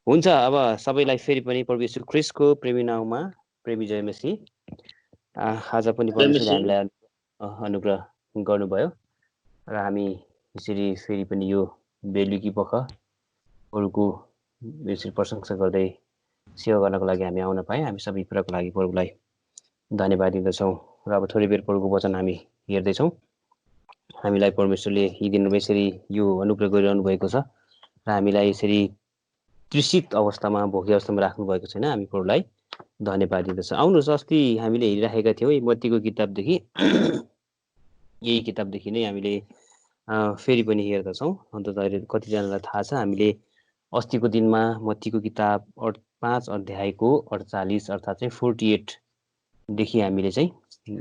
हुन्छ। अब सबैलाई फेरि पनि प्रभु यीशु ख्रीष्टको प्रेमी नाउँमा प्रेमी जय मसीह। आज पनि परमेश्वरले हामीलाई अनुग्रह गर्नुभयो र हामी यसरी फेरि पनि यो बेलुकी पख अरूको यसरी प्रशंसा गर्दै सेवा गर्नको लागि हामी आउन पाएँ। हामी सबै कुराको लागि प्रभुलाई धन्यवाद दिँदछौँ र अब थोरै बेर प्रभुको वचन हामी हेर्दैछौँ। हामीलाई परमेश्वरले यी दिनमा यसरी यो अनुग्रह गरिरहनु भएको छ र हामीलाई यसरी तृषित अवस्थामा भोकै अवस्थामा राख्नुभएको छैन। हामी प्रभुलाई धन्यवाद दिँदछौँ। आउनुहोस्, अस्ति हामीले हेरिराखेका थियौँ मत्तीको किताबदेखि यही किताबदेखि नै हामीले फेरि पनि हेर्दछौँ। अन्त कतिजनालाई थाहा छ, हामीले अस्तिको दिनमा मत्तीको किताब 5 अध्यायको 48 अर्थात् चाहिँ 48 देखि हामीले चाहिँ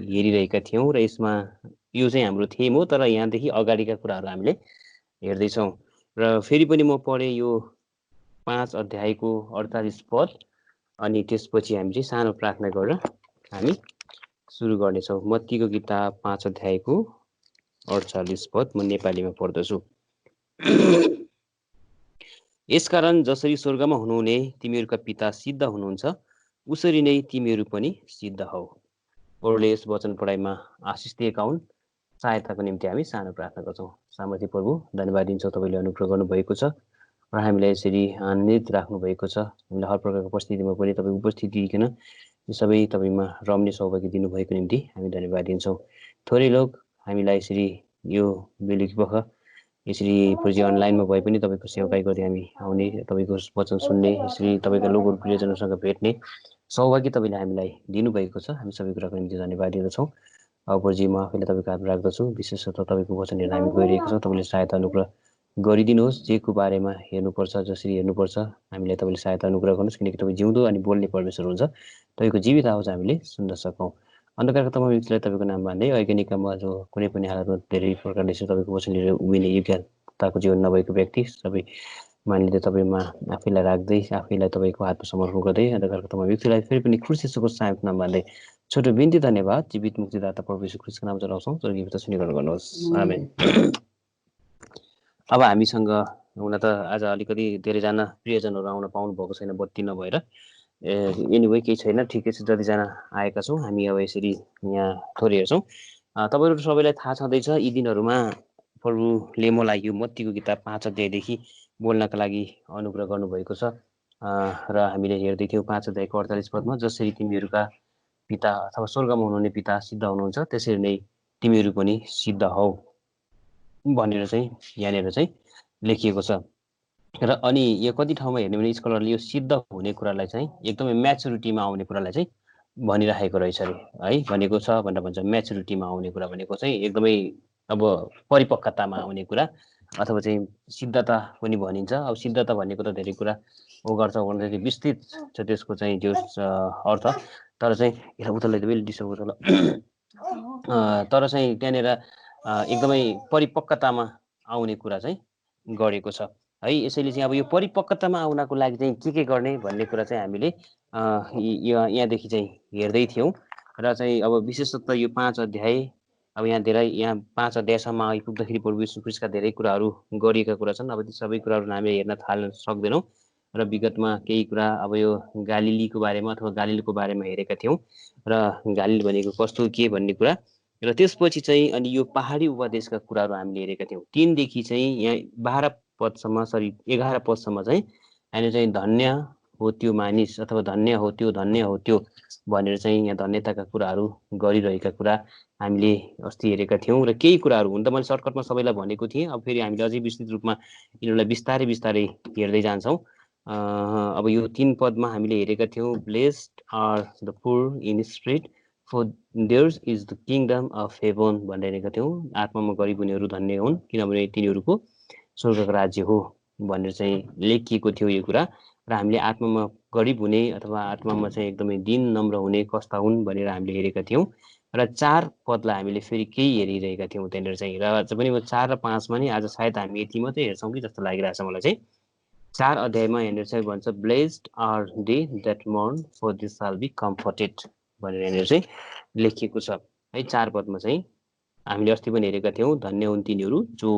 हेरिरहेका थियौँ र यसमा यो चाहिँ हाम्रो थेम हो, तर यहाँदेखि अगाडिका कुराहरू हामीले हेर्दैछौँ। र फेरि पनि म पढेँ यो 5 अध्यायको 48 पद, अनि त्यसपछि हामी चाहिँ सानो प्रार्थना गरेर हामी सुरु गर्नेछौँ। मत्तीको किताब 5 अध्यायको 48 पद म नेपालीमा पढ्दछु। यसकारण जसरी स्वर्गमा हुनुहुने तिमीहरूका पिता सिद्ध हुनुहुन्छ, उसरी नै तिमीहरू पनि सिद्ध हौ। प्रभुले यस वचन पढाइमा आशिष दिएका हुन्। सहायताको निम्ति हामी सानो प्रार्थना गर्छौँ। सामर्थ्य प्रभु, धन्यवाद दिन्छौँ, तपाईँले अनुग्रह गर्नुभएको छ र हामीलाई यसरी आनन्दित राख्नुभएको छ। हामीलाई हर प्रकारको परिस्थितिमा पनि तपाईँ उपस्थित दिइकन यो सबै तपाईँमा रम्ने सौभाग्य दिनुभएको निम्ति हामी धन्यवाद दिन्छौँ। थोरै लोक हामीलाई यसरी यो बेलुकी पख यसरी पूर्जी अनलाइनमा भए पनि तपाईँको सेवाकाई गर्दै हामी आउने, तपाईँको वचन सुन्ने, यसरी तपाईँका लोकहरू प्रियजनहरूसँग भेट्ने सौभाग्य तपाईँले हामीलाई दिनुभएको छ। हामी सबै कुराको निम्ति धन्यवाद दिँदछौँ। अब प्रभुजी, म आफैलाई तपाईँको हातमा राख्दछु। विशेषतः तपाईँको वचन हेरेर हामी गइरहेको छौँ। तपाईँले सहायता अनुग्रह गरिदिनुहोस्। जेको बारेमा हेर्नुपर्छ, जसरी हेर्नुपर्छ, हामीलाई तपाईँले सहायता अनुग्रह गर्नुहोस्, किनकि तपाईँ जिउँदो अनि बोल्ने परमेश्वर हुन्छ। तपाईँको जीवित आवाज हामीले सुन्न सकौँ। अन्धकारको तमाम व्यक्तिलाई तपाईँको नाम भन्दै वैज्ञानिकमा जो कुनै पनि हालतमा धेरै प्रकारले चाहिँ तपाईँको वचन लिएर उभिने योग्यताको जीवन नभएको व्यक्ति सबै मानिलिँदै तपाईँमा आफैलाई राख्दै आफैलाई तपाईँको हातमा समर्पण गर्दै अन्धकारको तमाम व्यक्तिलाई फेरि पनि ख्रीष्टको सायको नाम भन्दै छोटो बिन्ती धन्यवाद जीवित मुक्तिदाता प्रभु यीशु ख्रीष्टको नाम चलाउँछौँ। स्वर्गीय पिता, स्वीकार गर्नुहोस्। आमेन। अब हामीसँग हुन त आज अलिकति धेरैजना प्रियजनहरू आउन पाउनु भएको छैन, बत्ती नभएर। एनिवे केही छैन, ठिकै छ। जतिजना आएका छौँ हामी अब यसरी यहाँ थोरै हेर्छौँ। तपाईँहरू सबैलाई थाहा छँदैछ, यी दिनहरूमा प्रभुले मलाई यो मत्तीको किताब 5 अध्यायदेखि बोल्नका लागि अनुग्रह गर्नुभएको छ। र हामीले हेर्दै थियौँ 5 अध्यायको 48 पदमा, जसरी तिमीहरूका पिता अथवा स्वर्गमा हुनुहुने पिता सिद्ध हुनुहुन्छ, त्यसरी नै तिमीहरू पनि सिद्ध हौ भनेर चाहिँ यहाँनिर चाहिँ लेखिएको छ। र अनि यो कति ठाउँमा हेर्ने भने स्कलरले यो सिद्ध हुने कुरालाई चाहिँ एकदमै म्याचुरिटीमा आउने कुरालाई चाहिँ भनिराखेको रहेछ अरे, है। भनेको छ भनेर भन्छ, म्याचुरिटीमा आउने कुरा भनेको चाहिँ एकदमै अब परिपक्वतामा आउने कुरा, अथवा चाहिँ सिद्धता पनि भनिन्छ। अब सिद्धता भनेको त धेरै कुरा ऊ गर्छ, भन्दाखेरि विस्तृत छ त्यसको चाहिँ त्यो अर्थ। तर चाहिँ यसलाई उतालाई त डिस्टर्ब गर्छ होला। तर चाहिँ त्यहाँनिर एकदमै परिपक्वतामा आउने कुरा चाहिँ गरेको छ, है। यसैले चाहिँ अब यो परिपक्वतामा आउनको लागि चाहिँ के गर्ने भन्ने कुरा चाहिँ हामीले यहाँदेखि चाहिँ हेर्दै थियौँ। र चाहिँ अब विशेषतः यो 5 अध्याय, अब यहाँ 5 अध्यायसम्म आइपुग्दाखेरि प्रभु यीशु ख्रीष्टका धेरै कुराहरू गरिएका कुरा छन्। अब ती सबै कुराहरू हामीले हेर्न थाल्न सक्दैनौँ। र विगतमा केही कुरा अब यो गालिलीको बारेमा अथवा गालिलको बारेमा हेरेका थियौँ, र गालिल भनेको कस्तो के भन्ने कुरा। र त्यसपछि चाहिँ अनि यो पहाडी उपदेशका कुराहरू हामीले हेरेका थियौँ। 3 देखि चाहिँ यहाँ 12 पदसम्म, 11 पदसम्म चाहिँ हामीले चाहिँ धन्य हो त्यो मानिस अथवा धन्य हो त्यो भनेर चाहिँ यहाँ धन्यताका कुराहरू गरिरहेका कुरा हामीले अस्ति हेरेका थियौँ। र केही कुराहरू हुन त मैले सर्टकटमा सबैलाई भनेको थिएँ, अब फेरि हामीले अझै विस्तृत रूपमा यिनीहरूलाई बिस्तारै बिस्तारै हेर्दै जान्छौँ। अब यो 3 पदमा हामीले हेरेका थियौँ, blessed are the poor in spirit for theirs is the kingdom of heaven भनिरहेका थियौँ। आत्मामा गरिब हुनेहरू धन्य हुन्, किनभने तिनीहरूको स्वर्गको राज्य हो भनेर चाहिँ लेखिएको थियो यो कुरा। र हामीले आत्मामा गरिब हुने अथवा आत्मामा चाहिँ एकदमै दिन नम्र हुने कस्ता हुन् भनेर हामीले हेरेका थियौँ। र 4 पदलाई हामीले फेरि केही हेरिरहेका थियौँ त्यहाँनिर चाहिँ। र अझ पनि 4 र 5मा नि आज सायद हामी यति मात्रै हेर्छौँ कि जस्तो लागिरहेछ मलाई चाहिँ। 4 अध्यायमा यहाँनिर चाहिँ भन्छ, blessed are they that mourn for they shall be comforted भनेर यहाँनिर चाहिँ लेखिएको छ, है। 4 पदमा चाहिँ हामीले अस्ति पनि हेरेका थियौँ, धन्य हुन् तिनीहरू जो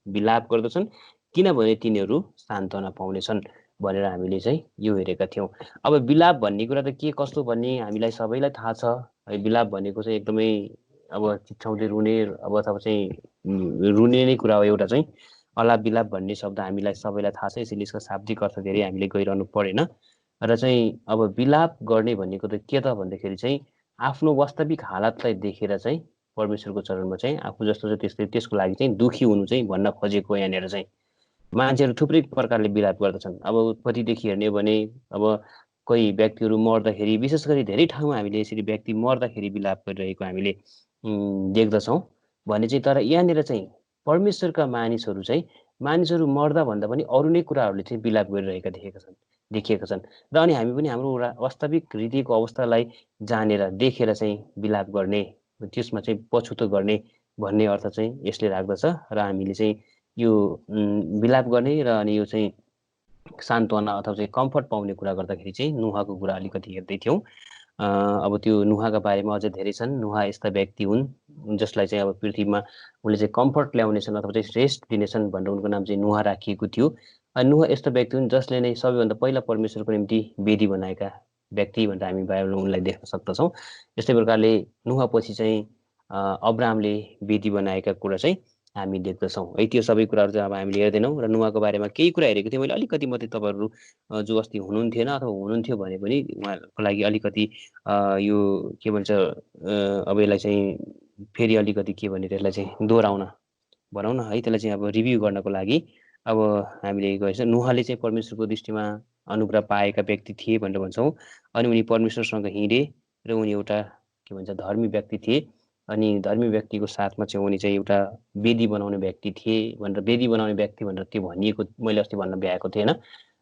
विलाप गर्दछन्, किनभने तिनीहरू सान्त्वना पाउनेछन्। भनेर हामीले चाहिँ यो हेरेका थियौँ। अब विलाप भन्ने कुरा त के कस्तो भन्ने हामीलाई सबैलाई थाहा छ है। विलाप भनेको चाहिँ एकदमै अब चिच्याउँदै रुने अब अथवा चाहिँ रुने नै कुरा हो एउटा चाहिँ। अलाप विलाप भन्ने शब्द हामीलाई सबैलाई थाहा छ, यसैले यसको शाब्दिक अर्थ धेरै हामीले गइरहनु परेन। र चाहिँ अब विलाप गर्ने भनेको त के त भन्दाखेरि चाहिँ आफ्नो वास्तविक हालतलाई देखेर चाहिँ परमेश्वरको चरणमा चाहिँ आफू जस्तो छ त्यस्तै त्यसको लागि चाहिँ दुखी हुनु चाहिँ भन्न खोजेको यहाँनिर चाहिँ। मान्छेहरू थुप्रै प्रकारले विलाप गर्दछन्। अब कतिदेखि हेर्ने हो भने अब कोही व्यक्तिहरू मर्दाखेरि, विशेष गरी धेरै ठाउँमा हामीले यसरी व्यक्ति मर्दाखेरि विलाप गरिरहेको हामीले देख्दछौँ भने चाहिँ, तर यहाँनिर चाहिँ परमेश्वरका मानिसहरू मर्दा भन्दा पनि अरू नै कुराहरूले चाहिँ विलाप गरिरहेका देखिएका छन्। र अनि हामी पनि हाम्रो वास्तविक हृदयको अवस्थालाई जानेर देखेर चाहिँ विलाप गर्ने, त्यसमा चाहिँ पछुतो गर्ने भन्ने अर्थ चाहिँ यसले राख्दछ। र हामीले चाहिँ यो विलाप गर्ने र अनि यो चाहिँ सान्त्वना अथवा चाहिँ कम्फर्ट पाउने कुरा गर्दाखेरि चाहिँ नुहाको कुरा अलिकति हेर्दै थियौँ। अब त्यो नुहाका बारेमा अझै धेरै छन्। नुहा यस्ता व्यक्ति हुन् जसलाई चाहिँ अब पृथ्वीमा उनले चाहिँ कम्फर्ट ल्याउनेछन् अथवा चाहिँ रेस्ट दिनेछन् भनेर उनको नाम चाहिँ नुहा राखिएको थियो। नुहा यस्तो व्यक्ति हुन् जसले नै सबैभन्दा पहिला परमेश्वरको निम्ति वेदी बनाएका व्यक्ति भनेर हामी बाइबलमा उनलाई देख्न सक्दछौँ। यस्तै प्रकारले नुहापछि चाहिँ अब्राहमले वेदी बनाएका कुरा चाहिँ हामी देख्दछौँ है। त्यो सबै कुराहरू चाहिँ अब हामीले हेर्दैनौँ। र नुहाको बारेमा केही कुरा हेरेको थिएँ मैले, अलिकति मात्रै तपाईँहरू जो अस्ति हुनुहुन्थेन अथवा हुनुहुन्थ्यो भने पनि उहाँहरूको लागि अलिकति यो के भन्छ अब यसलाई चाहिँ फेरि अलिकति के भने त्यसलाई चाहिँ दोहोऱ्याउन भनौँ न है, त्यसलाई चाहिँ अब रिभ्यू गर्नको लागि अब हामीले गएछ। नुहाले चाहिँ परमेश्वरको दृष्टिमा अनुग्रह पाएका व्यक्ति थिए भनेर भन्छौँ। अनि उनी परमेश्वरसँग हिँडे र उनी एउटा के भन्छ धर्मी व्यक्ति थिए। अनि धर्मी व्यक्तिको साथमा चाहिँ उनी चाहिँ एउटा वेदी बनाउने व्यक्ति थिए भनेर, वेदी बनाउने व्यक्ति भनेर त्यो भनिएको मैले अस्ति भन्न भ्याएको थिएन।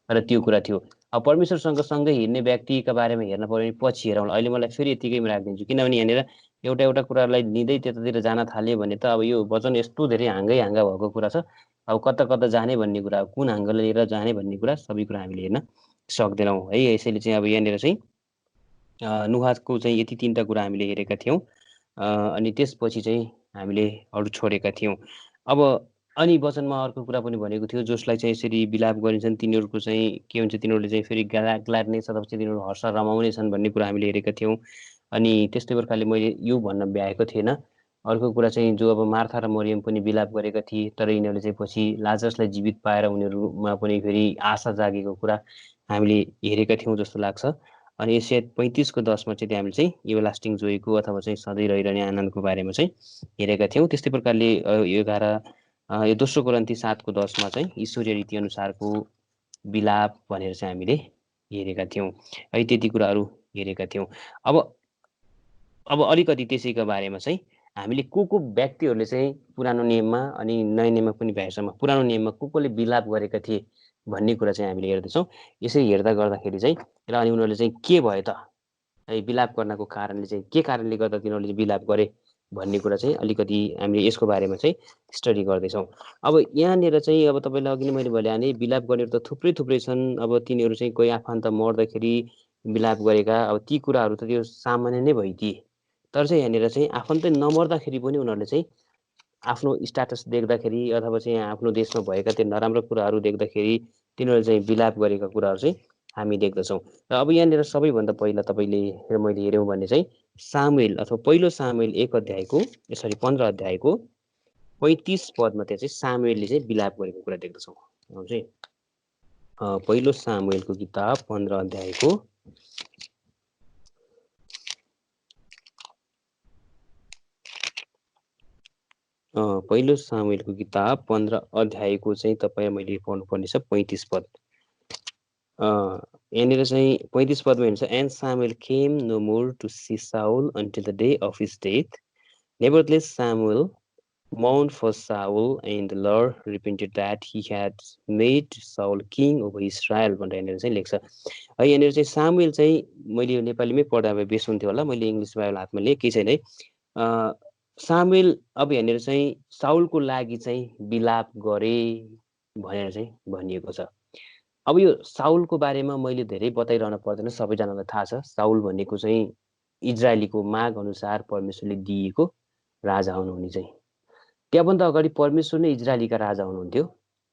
र त्यो कुरा थियो। अब परमेश्वरसँग सँगै हिँड्ने व्यक्तिका बारेमा हेर्न पऱ्यो भने पछि हेरौँ। अहिले मलाई फेरि यतिकैमा राखिदिन्छु, किनभने यहाँनिर एउटा कुरालाई लिँदै त्यतातिर जान थाल्यो भने त अब यो वचन यस्तो धेरै हाँगा भएको कुरा छ। अब कता कता जाने भन्ने कुरा, कुन हाँगाले लिएर जाने भन्ने कुरा, सबै कुरा हामीले हेर्न सक्दैनौँ है। यसैले चाहिँ अब यहाँनिर चाहिँ नुहाको चाहिँ यति 3टा कुरा हामीले हेरेका थियौँ। अनि त्यसपछि चाहिँ हामीले अरू छोडेका थियौँ। अब अनि वचनमा अर्को कुरा पनि भनेको थियो, जसलाई चाहिँ यसरी विलाप गरिन्छन् तिनीहरूको चाहिँ के हुन्छ, तिनीहरूले चाहिँ फेरि ग्ल्याडनेस अथवा चाहिँ तिनीहरू हर्ष रमाउने छन् भन्ने कुरा हामीले हेरेका थियौँ। अनि त्यस्तै प्रकारले मैले यो भन्न भ्याएको थिएन। अर्को कुरा चाहिँ जो अब मार्था र मरियम पनि विलाप गरेका थिए, तर यिनीहरूले चाहिँ पछि लाजरसलाई जीवित पाएर उनीहरूमा पनि फेरि आशा जागेको कुरा हामीले हेरेका थियौँ जस्तो लाग्छ। अनि एशिया 35:10मा चाहिँ हामीले चाहिँ एभरलास्टिङ जोयको अथवा चाहिँ सधैँ रहिरहने आनन्दको बारेमा चाहिँ हेरेका थियौँ। त्यस्तै प्रकारले यो दोस्रो कोरिन्थी 7:10मा चाहिँ ईश्वरीय रीतिअनुसारको विलाप भनेर चाहिँ हामीले हेरेका थियौँ है। त्यति कुराहरू हेरेका थियौँ। अब अलिकति त्यसैको बारेमा चाहिँ हामीले को व्यक्तिहरूले चाहिँ पुरानो नियममा अनि नयाँ नियममा पनि भ्याएसम्म पुरानो नियममा कोले विलाप गरेका थिए भन्ने कुरा चाहिँ हामीले हेर्दैछौँ। यसै हेर्दा गर्दाखेरि चाहिँ र अनि उनीहरूले चाहिँ के भयो त है, विलाप गर्नको कारणले चाहिँ के कारणले गर्दा तिनीहरूले विलाप गरे भन्ने कुरा चाहिँ अलिकति हामीले यसको बारेमा चाहिँ स्टडी गर्दैछौँ। अब यहाँनिर चाहिँ अब तपाईँलाई अघि नै मैले भने विलाप गर्नेहरू त थुप्रै छन्। अब तिनीहरू चाहिँ कोही आफन्त मर्दाखेरि विलाप गरेका, अब ती कुराहरू त त्यो सामान्य नै भइदिए। तर चाहिँ यहाँनिर चाहिँ आफन्तै नमर्दाखेरि पनि उनीहरूले चाहिँ आफ्नो स्ट्याटस देख्दाखेरि अथवा चाहिँ आफ्नो देशमा भएका त्यो नराम्रो कुराहरू देख्दाखेरि तिनीहरूले चाहिँ विलाप गरेका कुराहरू चाहिँ हामी देख्दछौँ। र अब यहाँनिर सबैभन्दा पहिला तपाईँले र मैले हेऱ्यौँ भने चाहिँ सामुएल अथवा पहिलो सामुएल 15 अध्यायको 35 पदमा त्यहाँ चाहिँ सामुएलले चाहिँ विलाप गरेको कुरा देख्दछौँ। चाहिँ पहिलो सामुएलको किताब 15 अध्यायको पहिलो सामुएलको किताब 15 अध्यायको चाहिँ तपाईँ मैले पढ्नुपर्नेछ 35 पद। यहाँनिर चाहिँ 35 पदमा हेर्छ, and Samuel came no more to see Saul until the day of his death, nevertheless Samuel mourned for Saul, and the Lord repented that he had made Saul king over Israel भनेर यहाँनिर चाहिँ लेख्छ है। यहाँनिर चाहिँ सामुएल चाहिँ मैले यो नेपालीमै पढ्दा भए बेस हुन्थ्यो होला, मैले इङ्ग्लिस बाइबल हातमा लिएँ, केही छैन है। सामुएल अब यहाँनिर चाहिँ साउलको लागि चाहिँ विलाप गरे भनेर चाहिँ भनिएको छ। अब यो साउलको बारेमा मैले धेरै बताइरहन पर्दैन, सबैजनालाई थाहा छ। साउल भनेको चाहिँ इजरायलीको माग अनुसार परमेश्वरले दिएको राजा हुनुहुने चाहिँ। त्यहाँभन्दा अगाडि परमेश्वर नै इजरायलीका राजा हुनुहुन्थ्यो,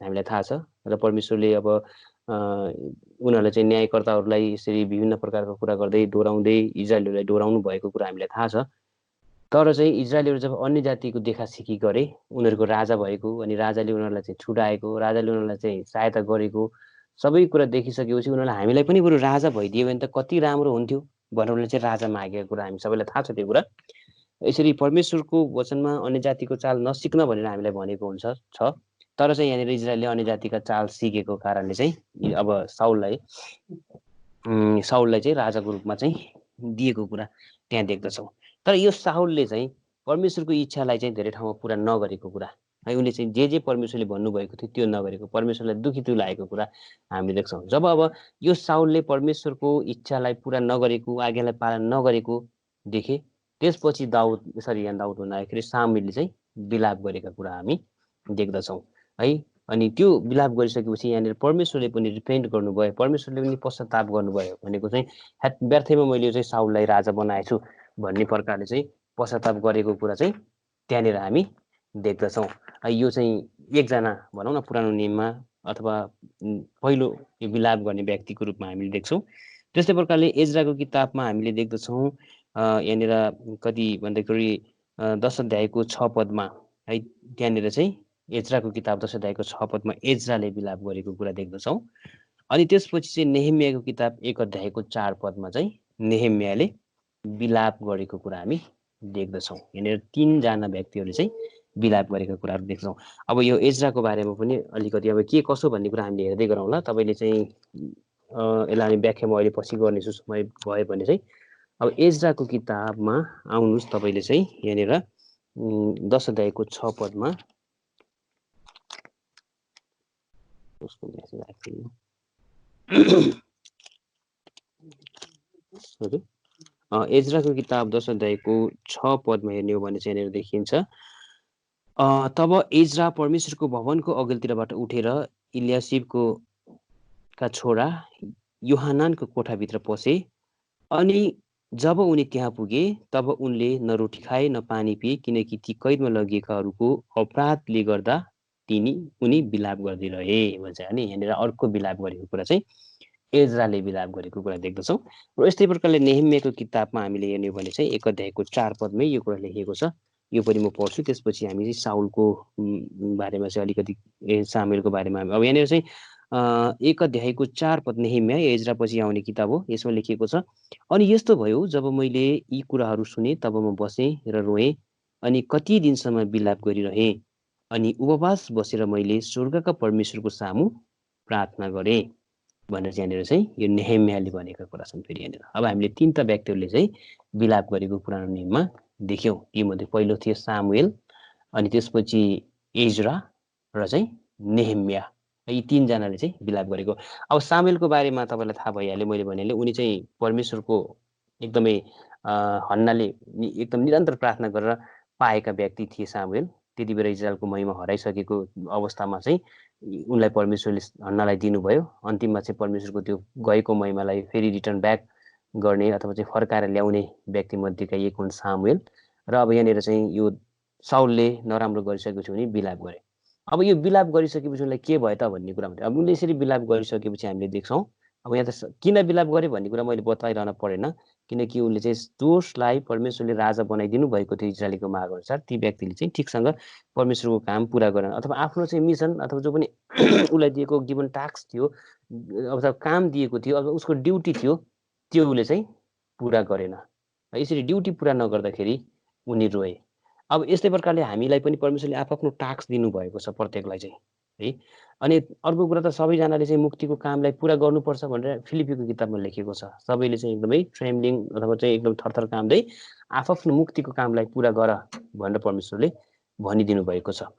हामीलाई थाहा छ। र परमेश्वरले अब उनीहरूले चाहिँ न्यायकर्ताहरूलाई यसरी विभिन्न प्रकारको कुरा गर्दै डोराउँदै इजरायलीहरूलाई डोराउनु भएको कुरा हामीलाई थाहा छ। तर चाहिँ इजरायलीहरू जब अन्य जातिको देखासेखी गरे, उनीहरूको राजा भएको, अनि राजाले उनीहरूलाई चाहिँ छुटाएको, राजाले उनीहरूलाई चाहिँ सहायता गरेको, सबै कुरा देखिसकेपछि उनीहरूलाई हामीलाई पनि बरु राजा भइदियो भने त कति राम्रो हुन्थ्यो भनेर उनीहरूले चाहिँ राजा मागेको कुरा हामी सबैलाई थाहा छ त्यो कुरा। यसरी परमेश्वरको वचनमा अन्य जातिको चाल नसिक्न भनेर हामीलाई भनेको छ। तर चाहिँ यहाँनिर इजरायलले अन्य जातिका चाल सिकेको कारणले चाहिँ अब साउललाई चाहिँ राजाको रूपमा चाहिँ दिएको कुरा त्यहाँ देख्दछौँ। तर यो साउलले चाहिँ परमेश्वरको इच्छालाई चाहिँ धेरै ठाउँमा पुरा नगरेको कुरा है, उनले चाहिँ जे परमेश्वरले भन्नुभएको थियो त्यो नगरेको, परमेश्वरलाई दुखी तुल्याएको कुरा हामीले देख्छौँ। जब अब यो साउलले परमेश्वरको इच्छालाई पुरा नगरेको, आज्ञालाई पालन नगरेको देखे, त्यसपछि दाउद भन्दाखेरि सामुएलले चाहिँ विलाप गरेका कुरा हामी देख्दछौँ है। अनि त्यो विलाप गरिसकेपछि यहाँनिर परमेश्वरले पनि रिपेन्ट गर्नुभयो, परमेश्वरले पनि पश्चाताप गर्नुभयो भनेको चाहिँ व्यर्थैमा मैले चाहिँ साउललाई राजा बनाएको छु भन्ने प्रकारले चाहिँ पश्चाताप गरेको कुरा चाहिँ त्यहाँनिर हामी देख्दछौँ। यो चाहिँ एकजना भनौँ न पुरानो नियममा अथवा पहिलो यो विलाप गर्ने व्यक्तिको रूपमा हामीले देख्छौँ। त्यस्तै प्रकारले एज्राको किताबमा हामीले देख्दछौँ यहाँनिर कति भन्दाखेरि 10 अध्यायको 6 पदमा है, त्यहाँनिर चाहिँ एज्राको किताब 10 अध्यायको 6 पदमा एज्राले विलाप गरेको कुरा देख्दछौँ। अनि त्यसपछि चाहिँ नेहेमियाको किताब 1 अध्यायको 4 पदमा चाहिँ नेहेमियाले विलाप गरेको कुरा हामी देख्दछौँ। यहाँनिर 3 जना व्यक्तिहरूले चाहिँ विलाप गरेको कुराहरू देख्छौँ। अब यो एज्राको बारेमा पनि अलिकति अब के कसो भन्ने कुरा हामीले हेर्दै गरौँला। तपाईँले चाहिँ यसलाई हामी व्याख्या म अहिले पछि गर्नेछु समय भयो भने चाहिँ। अब एज्राको किताबमा आउनुहोस् तपाईँले चाहिँ यहाँनिर 10 अध्यायको 6 पदमा एज्राको किताब 10 अध्यायको 6 पदमा हेर्ने हो भने चाहिँ यहाँनिर देखिन्छ, तब एज्रा परमेश्वरको भवनको अघिल्तिरबाट उठेर इल्यासिबको छोरा योहानानको कोठाभित्र पसे। अनि जब उनी त्यहाँ पुगे तब उनले न रोटी खाए न पानी पिए, किनकि ती कैदमा लगिएकाहरूको अपराधले गर्दा उनी विलाप गर्दै रहे भन्छ। अनि यहाँनिर अर्को विलाप गरेको कुरा चाहिँ एज्राले विलाप गरेको कुरा देख्दछौँ। र यस्तै प्रकारले नेहेमियाको किताबमा हामीले हेर्ने हो भने चाहिँ 1 अध्यायको 4 पदमै यो कुरा लेखिएको छ। यो पनि म पढ्छु, त्यसपछि हामी चाहिँ साउलको बारेमा चाहिँ अलिकति सामुएलको बारेमा अब यहाँनिर चाहिँ 1 अध्यायको 4 पद नेहेमिया एज्रा पछि आउने किताब हो। यसमा लेखिएको छ, अनि यस्तो भयो जब मैले यी कुराहरू सुने तब म बसेँ र रोएँ अनि कति दिनसम्म विलाप गरिरहेँ। अनि उपवास बसेर मैले स्वर्गका परमेश्वरको सामु प्रार्थना गरेँ भनेर यहाँनिर चाहिँ यो नेहेमियाले भनेका कुरा छन्। फेरि यहाँनिर अब हामीले 3टा व्यक्तिहरूले चाहिँ विलाप गरेको पुरानो नियममा देख्यौँ। तीमध्ये पहिलो थियो सामुएल, अनि त्यसपछि एज्रा र चाहिँ नेहेमिया, यी 3 जनाले चाहिँ विलाप गरेको। अब सामुएलको बारेमा तपाईँलाई थाहा भइहाल्यो, मैले भनेले उनी चाहिँ परमेश्वरको एकदमै हन्नाले एकदम निरन्तर प्रार्थना गरेर पाएका व्यक्ति थिए सामुएल। त्यति बेला इजरायलको महिमा हराइसकेको अवस्थामा चाहिँ उनलाई परमेश्वरले हन्नालाई दिनुभयो। अन्तिममा चाहिँ परमेश्वरको त्यो गएको महिमालाई फेरि रिटर्न ब्याक गर्ने अथवा चाहिँ फर्काएर ल्याउने व्यक्तिमध्येका एक हुन् सामुएल। र अब यहाँनिर चाहिँ यो साउलले नराम्रो गरिसकेपछि उनी विलाप गरे। अब यो विलाप गरिसकेपछि उनलाई के भयो त भन्ने कुरा हुन्छ। अब उनले यसरी विलाप गरिसकेपछि हामीले देख्छौँ, अब यहाँ त किन विलाप गरे भन्ने कुरा मैले बताइरहन परेन, किनकि उनले चाहिँ दोषलाई परमेश्वरले राजा बनाइदिनु भएको थियो इजरायलीको माग अनुसार। ती व्यक्तिले चाहिँ ठिकसँग परमेश्वरको काम पुरा गरेन, अथवा आफ्नो चाहिँ मिसन अथवा जो पनि उसलाई दिएको गिभन टास्क थियो अथवा काम दिएको थियो, अब उसको ड्युटी थियो, त्यो उसले चाहिँ पुरा गरेन। यसरी ड्युटी पुरा नगर्दाखेरि उनी रोए। अब यस्तै प्रकारले हामीलाई पनि परमेश्वरले आफ्नो टास्क दिनुभएको छ प्रत्येकलाई चाहिँ है। अनि अर्को कुरा त सबैजनाले चाहिँ मुक्तिको कामलाई पुरा गर्नुपर्छ भनेर फिलिपीको किताबमा लेखेको छ। सबैले चाहिँ एकदमै ट्रेम्बलिङ अथवा चाहिँ एकदम थरथर काम्दै आफ्नो मुक्तिको कामलाई पुरा गर भनेर परमेश्वरले भनिदिनु भएको छ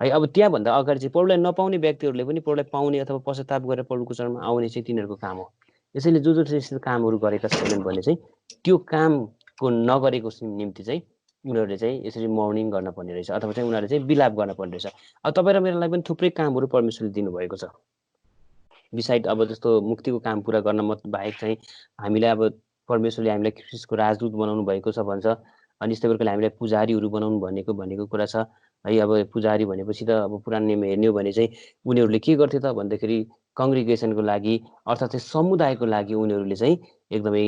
है। अब त्यहाँभन्दा अगाडि चाहिँ प्रभुलाई नपाउने व्यक्तिहरूले पनि प्रभुलाई पाउने अथवा पश्चाताप गरेर प्रभुको चरणमा आउने चाहिँ तिनीहरूको काम हो। यसैले जो चाहिँ कामहरू गरेका छैनन् भने चाहिँ त्यो कामको नगरेको निम्ति चाहिँ उनीहरूले चाहिँ यसरी मर्निङ गर्न पर्ने रहेछ, अथवा चाहिँ उनीहरूले चाहिँ विलाप गर्न पर्ने रहेछ। अब तपाईँ र मेरोलाई पनि थुप्रै कामहरू परमेश्वरले दिनुभएको छ। बिसाइड अब जस्तो मुक्तिको काम पुरा गर्न बाहेक चाहिँ हामीलाई अब परमेश्वरले हामीलाई ख्रिस्टको राजदूत बनाउनु भएको छ भन्छ। अनि यस्तै प्रकारले हामीलाई पुजारीहरू बनाउनु भनेको कुरा छ है। अब पुजारी भनेपछि त अब पुरानो नियममा हेर्ने हो भने चाहिँ उनीहरूले के गर्थे त भन्दाखेरि कङ्ग्रिगेसनको लागि अर्थात् चाहिँ समुदायको लागि उनीहरूले चाहिँ एकदमै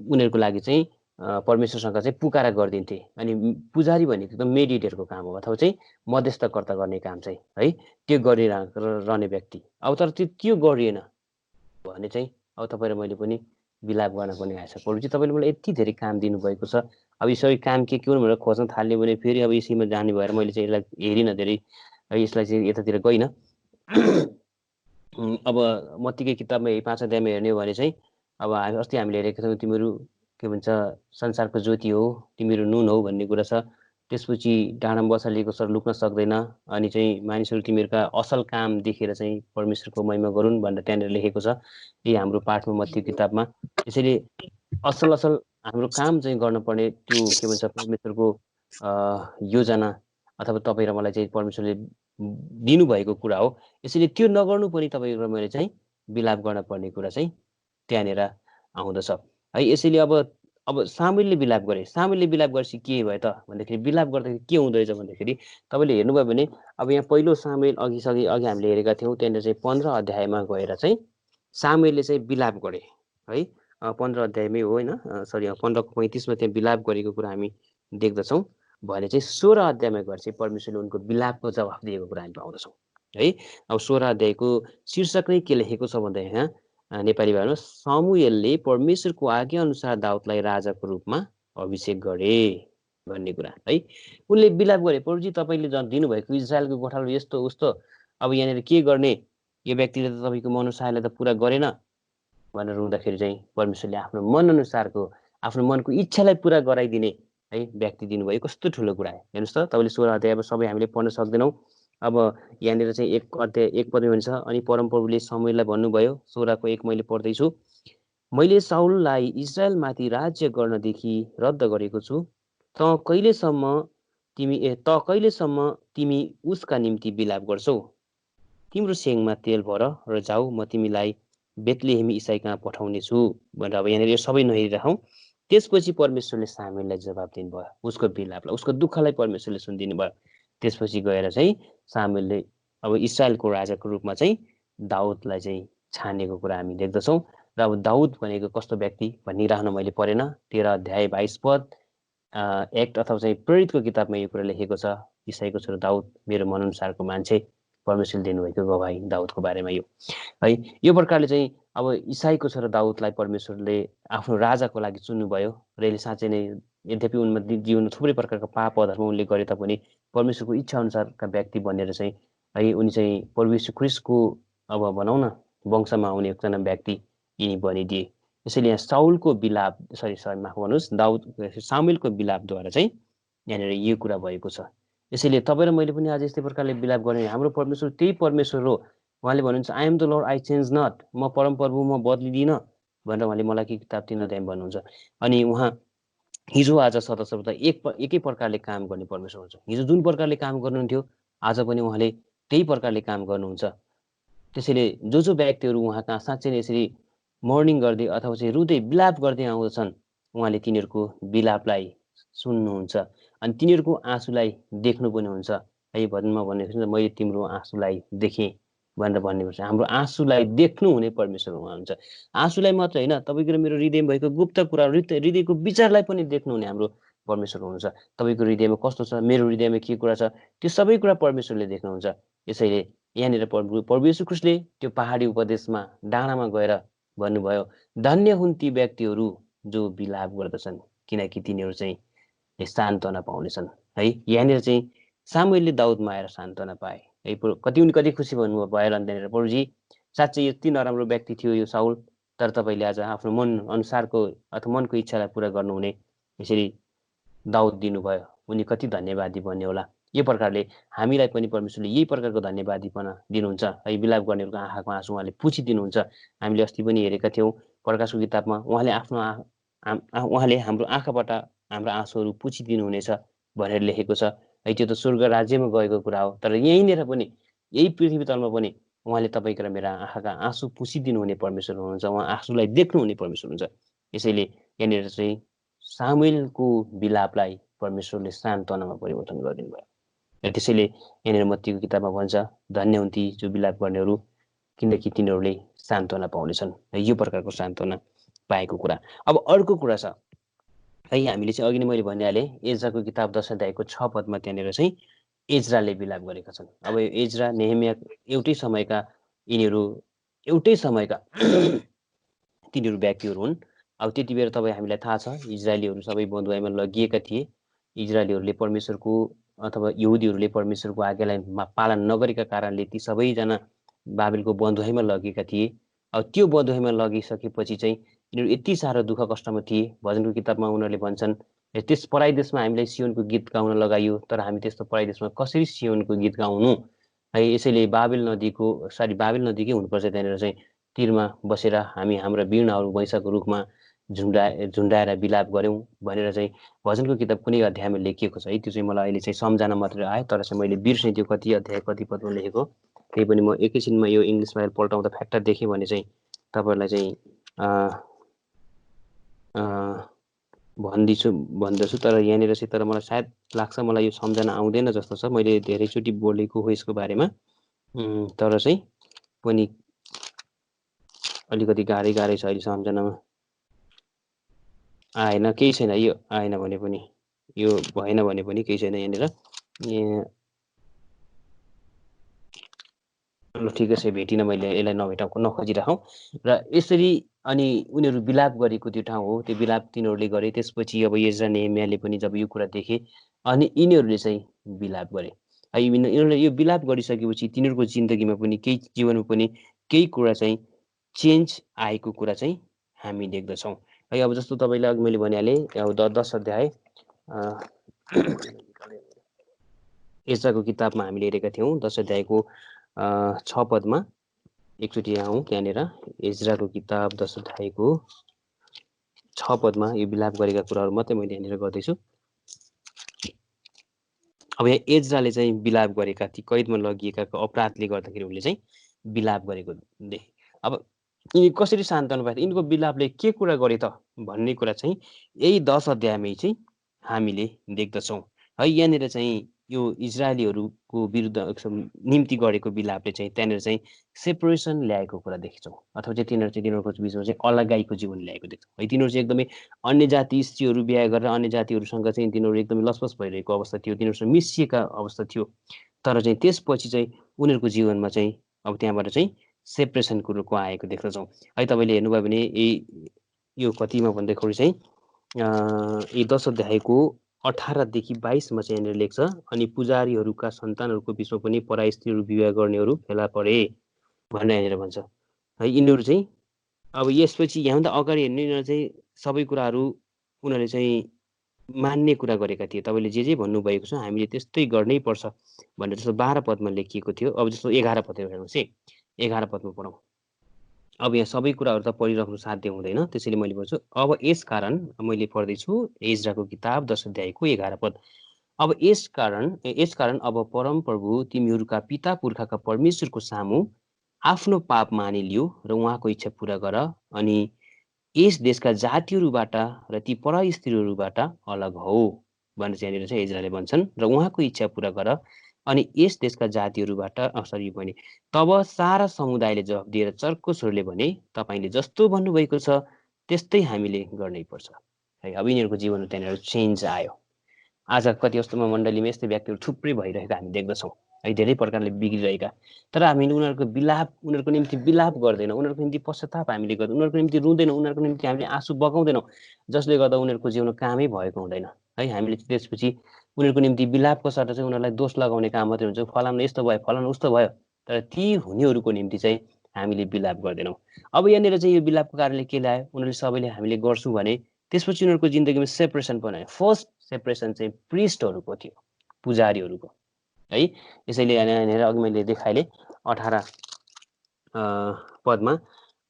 उनीहरूको लागि चाहिँ परमेश्वरसँग चाहिँ पुकारा गरिदिन्थे। अनि पुजारी भनेको एकदम मेडिएटरको काम हो अथवा चाहिँ मध्यस्थकर्ता गर्ने काम चाहिँ है त्यो गरिरहने व्यक्ति। अब तर त्यो गरिएन भने चाहिँ अब तपाईँ र मैले पनि विलाप गर्न पर्ने आएछ। प्रभुजी तपाईँले मलाई यति धेरै काम दिनुभएको छ, अब यो सबै काम के हो भनेर खोज्न थाल्यो भने फेरि अब यसैमा जाने भएर मैले चाहिँ यसलाई हेरिनँ धेरै, यसलाई चाहिँ यतातिर गइनँ। अब मत्तीकै किताबमा 5 अध्यायमा हेर्ने हो भने चाहिँ अब अस्ति हामीले हेरेका छौँ तिमीहरू के भन्छ संसारको ज्योति हो, तिमीहरू नुन हो भन्ने कुरा छ। त्यसपछि डाँडामा बसालिएको सर लुक्न सक्दैन, अनि चाहिँ मानिसहरू तिमीहरूका असल काम देखेर चाहिँ परमेश्वरको महिमा गरून् भनेर त्यहाँनिर लेखेको छ यही हाम्रो पाठमा मत्ती किताबमा। त्यसैले असल हाम्रो काम चाहिँ गर्नुपर्ने त्यो के भन्छ परमेश्वरको योजना अथवा तपाईँ र मलाई चाहिँ परमेश्वरले दिनुभएको कुरा हो। यसैले त्यो नगर्नु पनि तपाईँ र मैले चाहिँ विलाप गर्न पर्ने कुरा चाहिँ त्यहाँनिर आउँदछ है। यसैले अब सामुएलले विलाप गरे, सामुएलले विलाप गरेपछि के भयो त भन्दाखेरि विलाप गर्दाखेरि के हुँदो रहेछ भन्दाखेरि तपाईँले हेर्नुभयो भने अब यहाँ पहिलो सामुएल अघि हामीले हेरेका थियौँ, त्यहाँनिर चाहिँ 15 अध्यायमा गएर चाहिँ सामुएलले चाहिँ विलाप गरे है। 15 अध्यायमै हो होइन, सरी 15:35मा त्यहाँ विलाप गरेको कुरा हामी देख्दछौँ भने चाहिँ 16 अध्यायमा गएर चाहिँ परमेश्वरले उनको विलापको जवाफ दिएको कुरा हामी पाउँदछौँ है। अब 16 अध्यायको शीर्षक नै के लेखेको छ भन्दा यहाँ नेपाली भाषामा सामुएलले परमेश्वरको आज्ञा अनुसार दाउदलाई राजाको रूपमा अभिषेक गरे भन्ने कुरा है। उनले विलाप गरे, प्रभुजी तपाईँले दिनुभएको इजरायलको गोठालो यस्तो उस्तो, अब यहाँनिर के गर्ने, यो व्यक्तिले त तपाईँको मनअनुसारले त पुरा गरेन भनेर रुँदाखेरि चाहिँ परमेश्वरले आफ्नो मनअनुसारको आफ्नो मनको इच्छालाई पुरा गराइदिने है व्यक्ति दिनुभयो। कस्तो ठुलो कुरा है हेर्नुहोस् त। तपाईँले 16 अध्याय अब सबै हामीले पढ्न सक्दैनौँ। अब यहाँनिर चाहिँ 1 अध्याय 1 पदमा भन्छ अनि परमप्रभुले सामुएललाई भन्नुभयो, 16को 1 मैले पढ्दैछु, मैले साउललाई इजरायलमाथि राज्य गर्नदेखि रद्द गरेको छु, त कहिलेसम्म तिमी उसका निम्ति विलाप गर्छौ? तिम्रो सेङमा तेल भर र जाऊ, म तिमीलाई बेतलेहेम इसाई कहाँ पठाउने छु भनेर अब यहाँनिर सबै नहेरिराखौँ। त्यसपछि परमेश्वरले सामुएललाई जवाब दिनुभयो, उसको विलापलाई, उसको दुःखलाई परमेश्वरले सुनिदिनु भयो। त्यसपछि गएर चाहिँ सामुएलले अब इस्रायलको राजाको रूपमा चाहिँ दाउदलाई चाहिँ छानेको कुरा हामी देख्दछौँ। र अब दाउद भनेको कस्तो व्यक्ति भनिरहन मैले परेन, 13 अध्याय 22 पद एक्ट अथवा चाहिँ प्रेरितको किताबमा यो कुरा लेखेको छ, इसाईको छोरो दाउद मेरो मनअनुसारको मान्छे, परमेश्वरले दिनुभएको गवाही दाउदको बारेमा यो है। यो प्रकारले चाहिँ अब इसाईको छोरा दाउदलाई परमेश्वरले आफ्नो राजाको लागि चुन्नुभयो र यसले साँच्चै नै यद्यपि उनमा जीवनमा थुप्रै प्रकारका पाप अधर्म उनले गरे तापनि परमेश्वरको इच्छा अनुसारका व्यक्ति बनेर चाहिँ है उनी चाहिँ प्रभु यीशु ख्रीष्टको अब भनौँ न वंशमा आउने एकजना व्यक्ति यिनी बनिदिए। यसैले यहाँ साउलको विलाप माफ गर्नुहोस्, सामुएलको विलापद्वारा चाहिँ यहाँनिर यो कुरा भएको छ। यसैले तपाईँ र मैले पनि आज यस्तै प्रकारले विलाप गर्ने, हाम्रो परमेश्वर त्यही परमेश्वर हो। उहाँले भन्नुहुन्छ I am the lord I change not, म परमप्रभु म बदलिदिनँ भनेर उहाँले मलाकी किताब 3 अध्यायमा भन्नुहुन्छ। अनि उहाँ हिजो आज सदा सर्वदा एकै प्रकारले काम गर्ने परमेश्वर हुन्छ। हिजो जुन प्रकारले काम गर्नुहुन्थ्यो आज पनि उहाँले त्यही प्रकारले काम गर्नुहुन्छ। त्यसैले जो व्यक्तिहरू उहाँ कहाँ साँच्चै नै यसरी मर्निङ गर्दै अथवा चाहिँ रुँदै विलाप गर्दै आउँदछन्, उहाँले तिनीहरूको विलापलाई सुन्नुहुन्छ अनि तिनीहरूको आँसुलाई देख्नु पनि हुन्छ है। भजनमा भनेको छ मैले तिम्रो आँसुलाई देखेँ भनेर भन्नुपर्छ। हाम्रो आँसुलाई देख्नु हुने परमेश्वर उहाँ हुन्छ। आँसुलाई मात्र होइन, तपाईँको र मेरो हृदयमा भएको गुप्त कुरा, हृदयको विचारलाई पनि देख्नुहुने हाम्रो परमेश्वर हुनुहुन्छ। तपाईँको हृदयमा कस्तो छ, मेरो हृदयमा के कुरा छ, त्यो सबै कुरा परमेश्वरले देख्नुहुन्छ। यसैले यहाँनिर प्रभु येशू ख्रीष्टले त्यो पहाडी उपदेशमा डाँडामा गएर भन्नुभयो, धन्य हुन् ती व्यक्तिहरू जो विलाप गर्दछन् किनकि तिनीहरू चाहिँ सान्त्वना पाउनेछन् है। यहाँनिर चाहिँ सामुएलले दाउदमा आएर सान्त्वना पाए है। कति खुसी भन्नुभयो भएर त्यहाँनिर, प्रभुजी साँच्चै यति नराम्रो व्यक्ति थियो यो साउल, तर तपाईँले आज आफ्नो मन अनुसारको अथवा मनको इच्छालाई पुरा गर्नुहुने यसरी दाउद दिनुभयो, उनी कति धन्यवादी बन्ने होला। यो प्रकारले हामीलाई पनि परमेश्वरले यही प्रकारको धन्यवादीपना दिनुहुन्छ है। विलाप गर्नेहरूको आँखाको आँसु उहाँले पुछिदिनुहुन्छ। हामीले अस्ति पनि हेरेका थियौँ प्रकाशको किताबमा, उहाँले हाम्रो आँखाबाट हाम्रो आँसुहरू पुछिदिनुहुनेछ भनेर लेखेको छ है। त्यो त स्वर्ग राज्यमा गएको कुरा हो, तर यहीँनिर पनि यही पृथ्वी तलमा पनि उहाँले तपाईँको र मेरा आँखाका आँसु पुछिदिनुहुने परमेश्वर हुनुहुन्छ। उहाँ आँसुलाई देख्नुहुने परमेश्वर हुन्छ। यसैले यहाँनिर चाहिँ सामुएलको विलापलाई परमेश्वरले सान्त्वनामा परिवर्तन गरिदिनु भयो। र त्यसैले यहाँनिर मत्तीको किताबमा भन्छ, धन्य हुन् ती जो विलाप गर्नेहरू किनकि तिनीहरूले सान्त्वना पाउनेछन्। यो प्रकारको सान्त्वना पाएको कुरा। अब अर्को कुरा छ है, हामीले चाहिँ अघि नै मैले भनिहालेँ, एज्राको किताब 10 अध्यायको 6 पदमा त्यहाँनिर चाहिँ एज्राले विलाप गरेका छन्। अब एज्रा नेहेमिया एउटै समयका यिनीहरू एउटै समयका तिनीहरू व्यक्तिहरू हुन्। अब त्यति बेला तपाईँ हामीलाई थाहा छ इजरायलीहरू सबै बन्धुआइमा लगिएका थिए। इजरायलीहरूले परमेश्वरको अथवा यहुदीहरूले परमेश्वरको आज्ञालाई पालन नगरेका कारणले ती सबैजना बाबेलको बन्धुआइमा लगेका थिए। अब त्यो बन्धुआइमा लगिसकेपछि चाहिँ यिनीहरू यति साह्रो दुःख कष्टमा थिए। भजनको किताबमा उनीहरूले भन्छन् त्यस पराई देशमा हामीलाई सियोनको गीत गाउन लगाइयो, तर हामी त्यस्तो पराई देशमा कसरी सियोनको गीत गाउनु है। यसैले बाबेल नदीकै हुनुपर्छ त्यहाँनिर चाहिँ तीरमा बसेर हामी हाम्रा वीणाहरू वैशाखको रुखमा झुन्डाएर विलाप गऱ्यौँ भनेर चाहिँ भजनको किताब कुनै अध्यायमा लेखिएको छ है। त्यो चाहिँ मलाई अहिले चाहिँ सम्झना मात्रै आयो, तर चाहिँ मैले बिर्सेँ त्यो कति अध्याय कति पदमा लेखेको। त्यही पनि म एकैछिनमा यो इङ्ग्लिस फाइल पल्टाउँदा फ्याक्टर देखेँ भने चाहिँ तपाईँहरूलाई चाहिँ भन्दछु। तर यहाँनिर चाहिँ तर मलाई सायद लाग्छ मलाई यो सम्झना आउँदैन जस्तो छ। मैले धेरैचोटि बोलेको हो यसको बारेमा, तर चाहिँ पनि अलिकति गाह्रै छ अहिले सम्झनामा आएन। केही छैन, यो आएन भने पनि, यो भएन भने पनि केही छैन यहाँनिर। ल ठिकै छ, भेटिन मैले यसलाई नखोजिराखौँ। र यसरी अनि उनीहरू विलाप गरेको त्यो ठाउँ हो, त्यो विलाप तिनीहरूले गरे। त्यसपछि अब एज्रा नेहेमियाले पनि जब यो कुरा देखे अनि यिनीहरूले चाहिँ विलाप गरे है। यिनीहरूले यो विलाप गरिसकेपछि तिनीहरूको जिन्दगीमा पनि जीवनमा पनि केही कुरा चाहिँ चेन्ज आएको कुरा चाहिँ हामी देख्दछौँ है। अब जस्तो तपाईँलाई अघि मैले भनिहालेँ, अब 10 अध्याय एज्राको किताबमा हामीले हेरेका थियौँ। 10 अध्यायको 6 पदमा एकचोटि आउँ त्यहाँनिर। एज्राको किताब 10 अध्यायको 6 पदमा यो विलाप गरेका कुराहरू मात्रै मैले यहाँनिर गर्दैछु। अब यहाँ एज्राले चाहिँ विलाप गरेका ती कैदमा लगिएका अपराधले गर्दाखेरि उनले चाहिँ विलाप गरेको देखे। अब यिनी कसरी सान्त्वना पाए, यिनको विलापले के कुरा गरे त भन्ने कुरा चाहिँ यही 10 अध्यायमै चाहिँ हामीले देख्दछौँ है। यहाँनिर चाहिँ यो इजरायलीहरूको विरुद्ध निम्ति गरेको विलापले चाहिँ त्यहाँनिर चाहिँ सेपरेसन ल्याएको कुरा देख्छौँ, अथवा चाहिँ तिनीहरूको बिचमा चाहिँ अलगाइको जीवन ल्याएको देख्छौँ है। तिनीहरू चाहिँ एकदमै अन्य जाति स्त्रीहरू बिहा गरेर अन्य जातिहरूसँग चाहिँ तिनीहरू एकदमै लसपस भइरहेको अवस्था थियो, तिनीहरूसँग मिसिएका अवस्था थियो। तर चाहिँ त्यसपछि चाहिँ उनीहरूको जीवनमा चाहिँ अब त्यहाँबाट चाहिँ सेपरेसनको रूपमा आएको देख्दछौँ है। तपाईँले हेर्नुभयो भने यो कतिमा भन्दाखेरि चाहिँ यी 10 अध्यायको 18देखि 22मा चाहिँ यहाँनिर लेख्छ, अनि पुजारीहरूका सन्तानहरूको बिचमा पनि पराई स्त्रीहरू विवाह गर्नेहरू फेला परे भनेर यहाँनिर भन्छ है। यिनीहरू चाहिँ अब यसपछि यहाँभन्दा अगाडि हेर्ने यिनीहरू चाहिँ सबै कुराहरू उनीहरूले चाहिँ मान्ने कुरा गरेका थिए। तपाईँले जे भन्नुभएको छ हामीले त्यस्तै गर्नै पर्छ भनेर जस्तो 12 पदमा लेखिएको थियो। अब जस्तो 11 पदमा हेर्नुहोस् है, 11 पदमा पढौँ। अब यहाँ सबै कुराहरू त पढिराख्नु साध्य हुँदैन, त्यसैले मैले भन्छु अब यसकारण मैले पढ्दैछु एज्राको किताब 10 अध्यायको 11 पद। अब यसकारण अब परम प्रभु तिमीहरूका पिता पुर्खाका परमेश्वरको सामु आफ्नो पाप मानिलियो र उहाँको इच्छा पुरा गर, अनि यस देशका जातिहरूबाट र ती पराई स्त्रीहरूबाट अलग हौ भनेर चाहिँ यहाँनिर चाहिँ एज्राले भन्छन्, र उहाँको इच्छा पुरा गर, अनि यस देशका जातिहरूबाट भने तब सारा समुदायले जवाफ दिएर चर्को स्वरले भने तपाईँले जस्तो भन्नुभएको छ त्यस्तै हामीले गर्नै पर्छ है। अब यिनीहरूको जीवनमा त्यहाँनिर चेन्ज आयो। आज कति जस्तोमा मण्डलीमा यस्तै व्यक्तिहरू थुप्रै भइरहेका हामी देख्दछौँ है, धेरै प्रकारले बिग्रिरहेका। तर हामीले उनीहरूको निम्ति विलाप गर्दैनौँ, उनीहरूको निम्ति पश्चाताप हामीले गर्दैनौँ, उनीहरूको निम्ति रुँदैनौँ, उनीहरूको निम्ति हामीले आँसु बगाउँदैनौँ, जसले गर्दा उनीहरूको जीवनमा कामै भएको हुँदैन है। हामीले त्यसपछि उनीहरूको निम्ति विलापको सट्टा चाहिँ उनीहरूलाई दोष लगाउने काम मात्रै हुन्छ, फलाना यस्तो भयो, फलाना उस्तो भयो। तर ती हुनेहरूको निम्ति चाहिँ हामीले विलाप गर्दैनौँ। अब यहाँनिर चाहिँ यो विलापको कारणले के ल्यायो, उनीहरूले सबैले हामीले गर्छौँ भने त्यसपछि उनीहरूको जिन्दगीमा सेपरेसन बनायो। फर्स्ट सेपरेसन चाहिँ प्रिस्टहरूको थियो, पुजारीहरूको है। यसैले यहाँनिर अघि मैले देखाएँ 18 पदमा,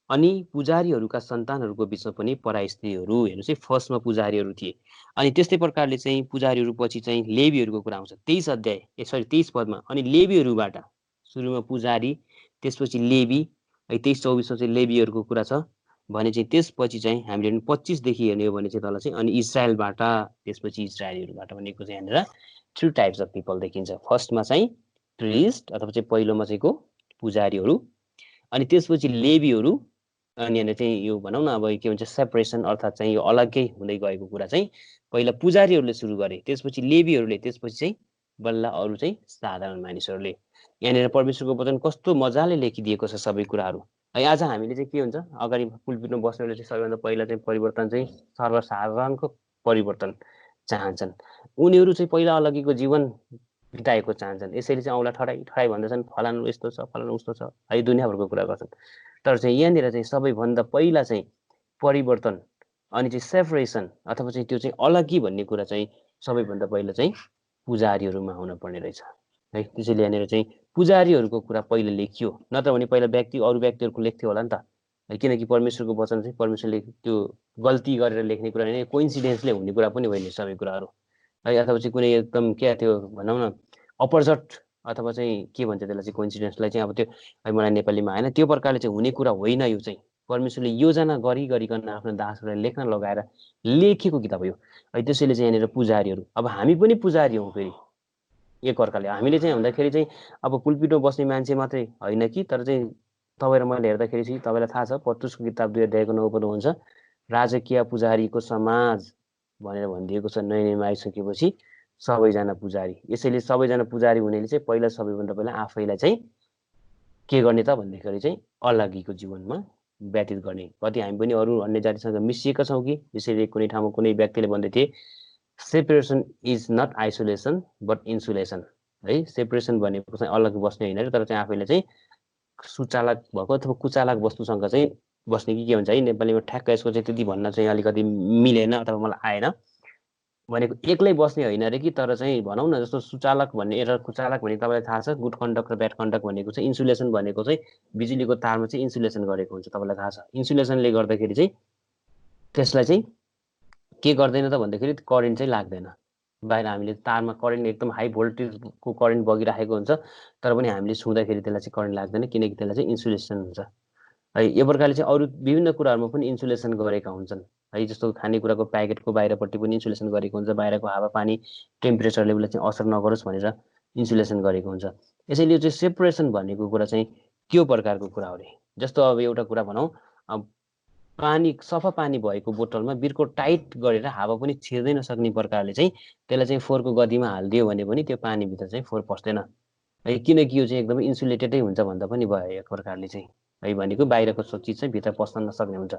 अनि पुजारीहरूका सन्तानहरूको बिचमा पनि पराई स्त्रीहरू, हेर्नुहोस् है, फर्स्टमा पुजारीहरू थिए। अनि त्यस्तै प्रकारले चाहिँ पुजारीहरू पछि चाहिँ लेवीहरूको कुरा आउँछ 23 पदमा। अनि लेवीहरूबाट सुरुमा पुजारी, त्यसपछि लेवी है, 23-24मा चाहिँ लेवीहरूको कुरा छ भने चाहिँ त्यसपछि चाहिँ हामीले 25देखि हेर्ने हो भने चाहिँ तल चाहिँ अनि इजरायलबाट, त्यसपछि इजरायलीहरूबाट भनेको चाहिँ यहाँनिर 3 टाइप्स अफ पिपल देखिन्छ। फर्स्टमा चाहिँ प्रिस्ट अथवा चाहिँ पहिलोमा चाहिँको पुजारीहरू, अनि त्यसपछि लेवीहरू अनि यहाँनिर चाहिँ यो भनौँ न अब के भन्छ सेपरेसन अर्थात् चाहिँ यो अलग्गै हुँदै गएको कुरा चाहिँ पहिला पुजारीहरूले सुरु गरे, त्यसपछि लेवीहरूले, त्यसपछि चाहिँ बल्ल अरू चाहिँ साधारण मानिसहरूले। यहाँनिर परमेश्वरको वचन कस्तो मजाले लेखिदिएको छ सबै कुराहरू है। आज हामीले चाहिँ के हुन्छ अगाडि पुलपिटमा बस्नेहरूले चाहिँ सबैभन्दा पहिला चाहिँ परिवर्तन चाहिँ सर्वसाधारणको परिवर्तन चाहन्छन्। उनीहरू चाहिँ पहिला अलग्गीको जीवन बिताएको चाहन्छन्, यसैले चाहिँ औँला ठडाइ ठडाइ भन्दछन्, फलानु यस्तो छ फलानु उस्तो छ है, दुनियाँभरको कुरा गर्छन्। तर चाहिँ यहाँनिर चाहिँ सबैभन्दा पहिला चाहिँ परिवर्तन अनि चाहिँ सेपरेसन अथवा चाहिँ त्यो चाहिँ अलग्गी भन्ने कुरा चाहिँ सबैभन्दा पहिला चाहिँ पुजारीहरूमा हुनुपर्ने रहेछ है। त्यसैले यहाँनिर चाहिँ पुजारीहरूको कुरा पहिले लेखियो, नत्र भने पहिला अरू व्यक्तिहरूको लेख्थ्यो होला नि त है, किनकि परमेश्वरको वचन चाहिँ परमेश्वरले त्यो गल्ती गरेर लेख्ने कुरा होइन, कोइन्सिडेन्सले हुने कुरा पनि होइन सबै कुराहरू है। अथवा चाहिँ कुनै एकदम क्या त्यो भनौँ न अपर्झट अथवा चाहिँ के भन्छ त्यसलाई चाहिँ कोइन्सिडेन्सलाई चाहिँ अब त्यो है मलाई नेपालीमा आएन, त्यो प्रकारले चाहिँ हुने कुरा होइन। यो चाहिँ परमेश्वरले योजना गरिकन आफ्नो दासहरूलाई लेख्न लगाएर लेखेको किताब हो है। त्यसैले चाहिँ यहाँनिर पुजारीहरू, अब हामी पनि पुजारी हौँ फेरि एक अर्काले। हामीले चाहिँ हुँदाखेरि चाहिँ अब पुलपिटमा बस्ने मान्छे मात्रै होइन कि, तर चाहिँ तपाईँ र मैले हेर्दाखेरि चाहिँ तपाईँलाई थाहा छ पत्रुसको किताब 2 अध्यायको 9 पद हुन्छ राजकीय पुजारीको समाज भनेर भनिदिएको छ नयाँ नियममा आइसकेपछि सबैजना पुजारी। यसैले सबैजना पुजारी हुनेले चाहिँ पहिला सबैभन्दा पहिला आफैलाई चाहिँ के गर्ने त भन्दाखेरि चाहिँ अलग्गीको जीवनमा व्यतीत गर्ने। कति हामी पनि अरू अन्य जातिसँग मिसिएका छौँ कि, यसैले कुनै ठाउँमा कुनै व्यक्तिले भन्दै थिए separation is not isolation but insulation है। सेपरेसन भनेको चाहिँ अलग बस्ने होइन, तर चाहिँ आफैले चाहिँ सुचालक भएको अथवा कुचालक वस्तुसँग चाहिँ बस्ने कि के भन्छ है नेपालीमा, ठ्याक्क यसको चाहिँ त्यति भन्न चाहिँ अलिकति मिलेन अथवा मलाई आएन। भनेको एक्लै बस्ने होइन अरे कि, तर चाहिँ भनौँ न जस्तो सुचालक भन्ने र कुचालक भन्ने तपाईँलाई थाहा छ, गुड कन्डक्ट र ब्याड कन्डक्ट भनेको चाहिँ इन्सुलेसन भनेको चाहिँ बिजुलीको तारमा चाहिँ इन्सुलेसन गरेको हुन्छ, तपाईँलाई थाहा छ। इन्सुलेसनले गर्दाखेरि चाहिँ त्यसलाई चाहिँ के गर्दैन त भन्दाखेरि करेन्ट चाहिँ लाग्दैन। बाहिर हामीले तारमा करेन्ट एकदम हाई भोल्टेजको करेन्ट बगिराखेको हुन्छ, तर पनि हामीले छुँदाखेरि त्यसलाई चाहिँ करेन्ट लाग्दैन, किनकि त्यसलाई चाहिँ इन्सुलेसन हुन्छ है। यो प्रकारले चाहिँ अरू विभिन्न कुराहरूमा पनि इन्सुलेसन गरेका हुन्छन् है। जस्तो खानेकुराको प्याकेटको बाहिरपट्टि पनि इन्सुलेसन गरेको हुन्छ, बाहिरको हावापानी टेम्परेचरले उसलाई चाहिँ असर नगरोस् भनेर इन्सुलेसन गरेको हुन्छ। यसैले यो चाहिँ सेपरेसन भनेको कुरा चाहिँ त्यो प्रकारको कुरा हो अरे। जस्तो अब एउटा कुरा भनौँ, अब पानी सफा पानी भएको बोतलमा बिर्को टाइट गरेर हावा पनि छिर्दै नसक्ने प्रकारले चाहिँ त्यसलाई चाहिँ फोहोरको गतिमा हालिदियो भने पनि त्यो पानीभित्र चाहिँ फोहोर पस्दैन है, किनकि यो चाहिँ एकदमै इन्सुलेटेडै हुन्छ भन्दा पनि भयो एक प्रकारले चाहिँ है। भनेको बाहिरको चिज चाहिँ भित्र पस्न नसक्ने हुन्छ,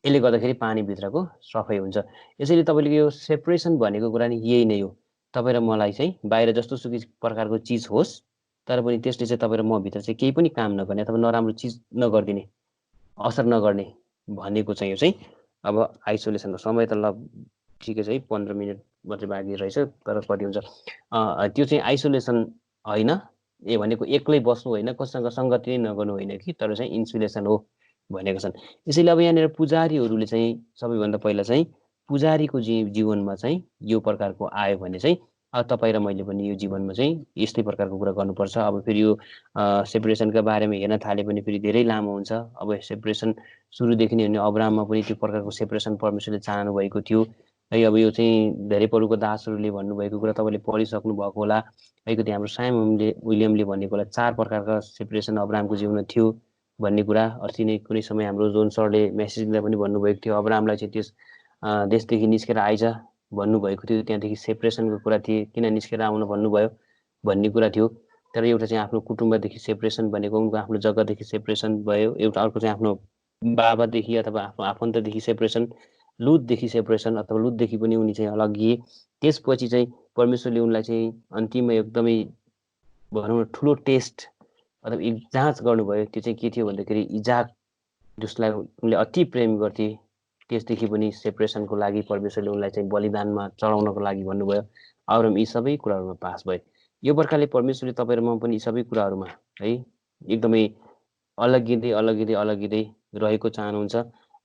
यसले गर्दाखेरि पानीभित्रको सफाइ हुन्छ। यसैले तपाईँले यो सेपरेसन भनेको कुरा नि यही नै हो। तपाईँ र मलाई चाहिँ बाहिर जस्तोसुकै प्रकारको चिज होस्, तर पनि त्यसले चाहिँ तपाईँ र म भित्र चाहिँ केही पनि काम नगर्ने अथवा नराम्रो चिज नगरिदिने, असर नगर्ने भनेको चाहिँ यो चाहिँ अब आइसोलेसनको समय त ल ठिकै छ है, 15 मिनट मात्रै बाँकी रहेछ, तर कति हुन्छ त्यो चाहिँ आइसोलेसन होइन। ए भनेको एक्लै बस्नु होइन, कोसँग सङ्गति नै नगर्नु होइन कि, तर चाहिँ इन्सुलेसन हो भनेको छन्। यसैले अब यहाँनिर पुजारीहरूले चाहिँ सबैभन्दा पहिला चाहिँ पुजारीको जीवनमा चाहिँ यो प्रकारको आयो भने चाहिँ अब तपाईँ र मैले पनि यो जीवनमा चाहिँ यस्तै प्रकारको कुरा गर्नुपर्छ। अब फेरि यो सेपरेसनका बारेमा हेर्न थाले पनि फेरि धेरै लामो हुन्छ। अब सेपरेसन सुरुदेखि नै भने अब्राहममा पनि त्यो प्रकारको सेपरेसन परमेश्वरले चाहनु भएको थियो है। अब यो चाहिँ धेरै परुको दासहरूले भन्नुभएको कुरा तपाईँले पढिसक्नु भएको होला है। कति हाम्रो साइमन विलियमले भनेको होला 4 प्रकारका सेपरेसन अब्राहमको जीवनमा थियो भन्ने कुरा। अस्ति नै कुनै समय हाम्रो जोन सरले मेसेज दिँदा पनि भन्नुभएको थियो अब्राहमलाई चाहिँ त्यस देशदेखि निस्केर आइज भन्नुभएको थियो। त्यहाँदेखि सेपरेसनको कुरा थिए, किन निस्केर आउनु भन्नुभयो भन्ने कुरा थियो। तर एउटा चाहिँ आफ्नो कुटुम्बदेखि सेपरेसन भनेको उनको आफ्नो जग्गादेखि सेपरेसन भयो, एउटा अर्को चाहिँ आफ्नो बाबादेखि अथवा आफ्नो आफन्तदेखि सेपरेसन, लुतदेखि सेपरेसन अथवा लुतदेखि पनि उनी चाहिँ अलग्गिए। त्यसपछि चाहिँ परमेश्वरले उनलाई चाहिँ अन्तिममा एकदमै भनौँ न ठुलो टेस्ट अथवा जाँच गर्नुभयो। त्यो चाहिँ के थियो भन्दाखेरि इजाक, जसलाई उनले अति प्रेम गर्थे, त्यसदेखि पनि सेपरेसनको लागि परमेश्वरले उनलाई चाहिँ बलिदानमा चढाउनको लागि भन्नुभयो। अब्राहम यी सबै कुराहरूमा पास भयो। यो प्रकारले परमेश्वरले तपाईँ र म पनि यी सबै कुराहरूमा है एकदमै अलग्गिँदै रहेको चाहनुहुन्छ।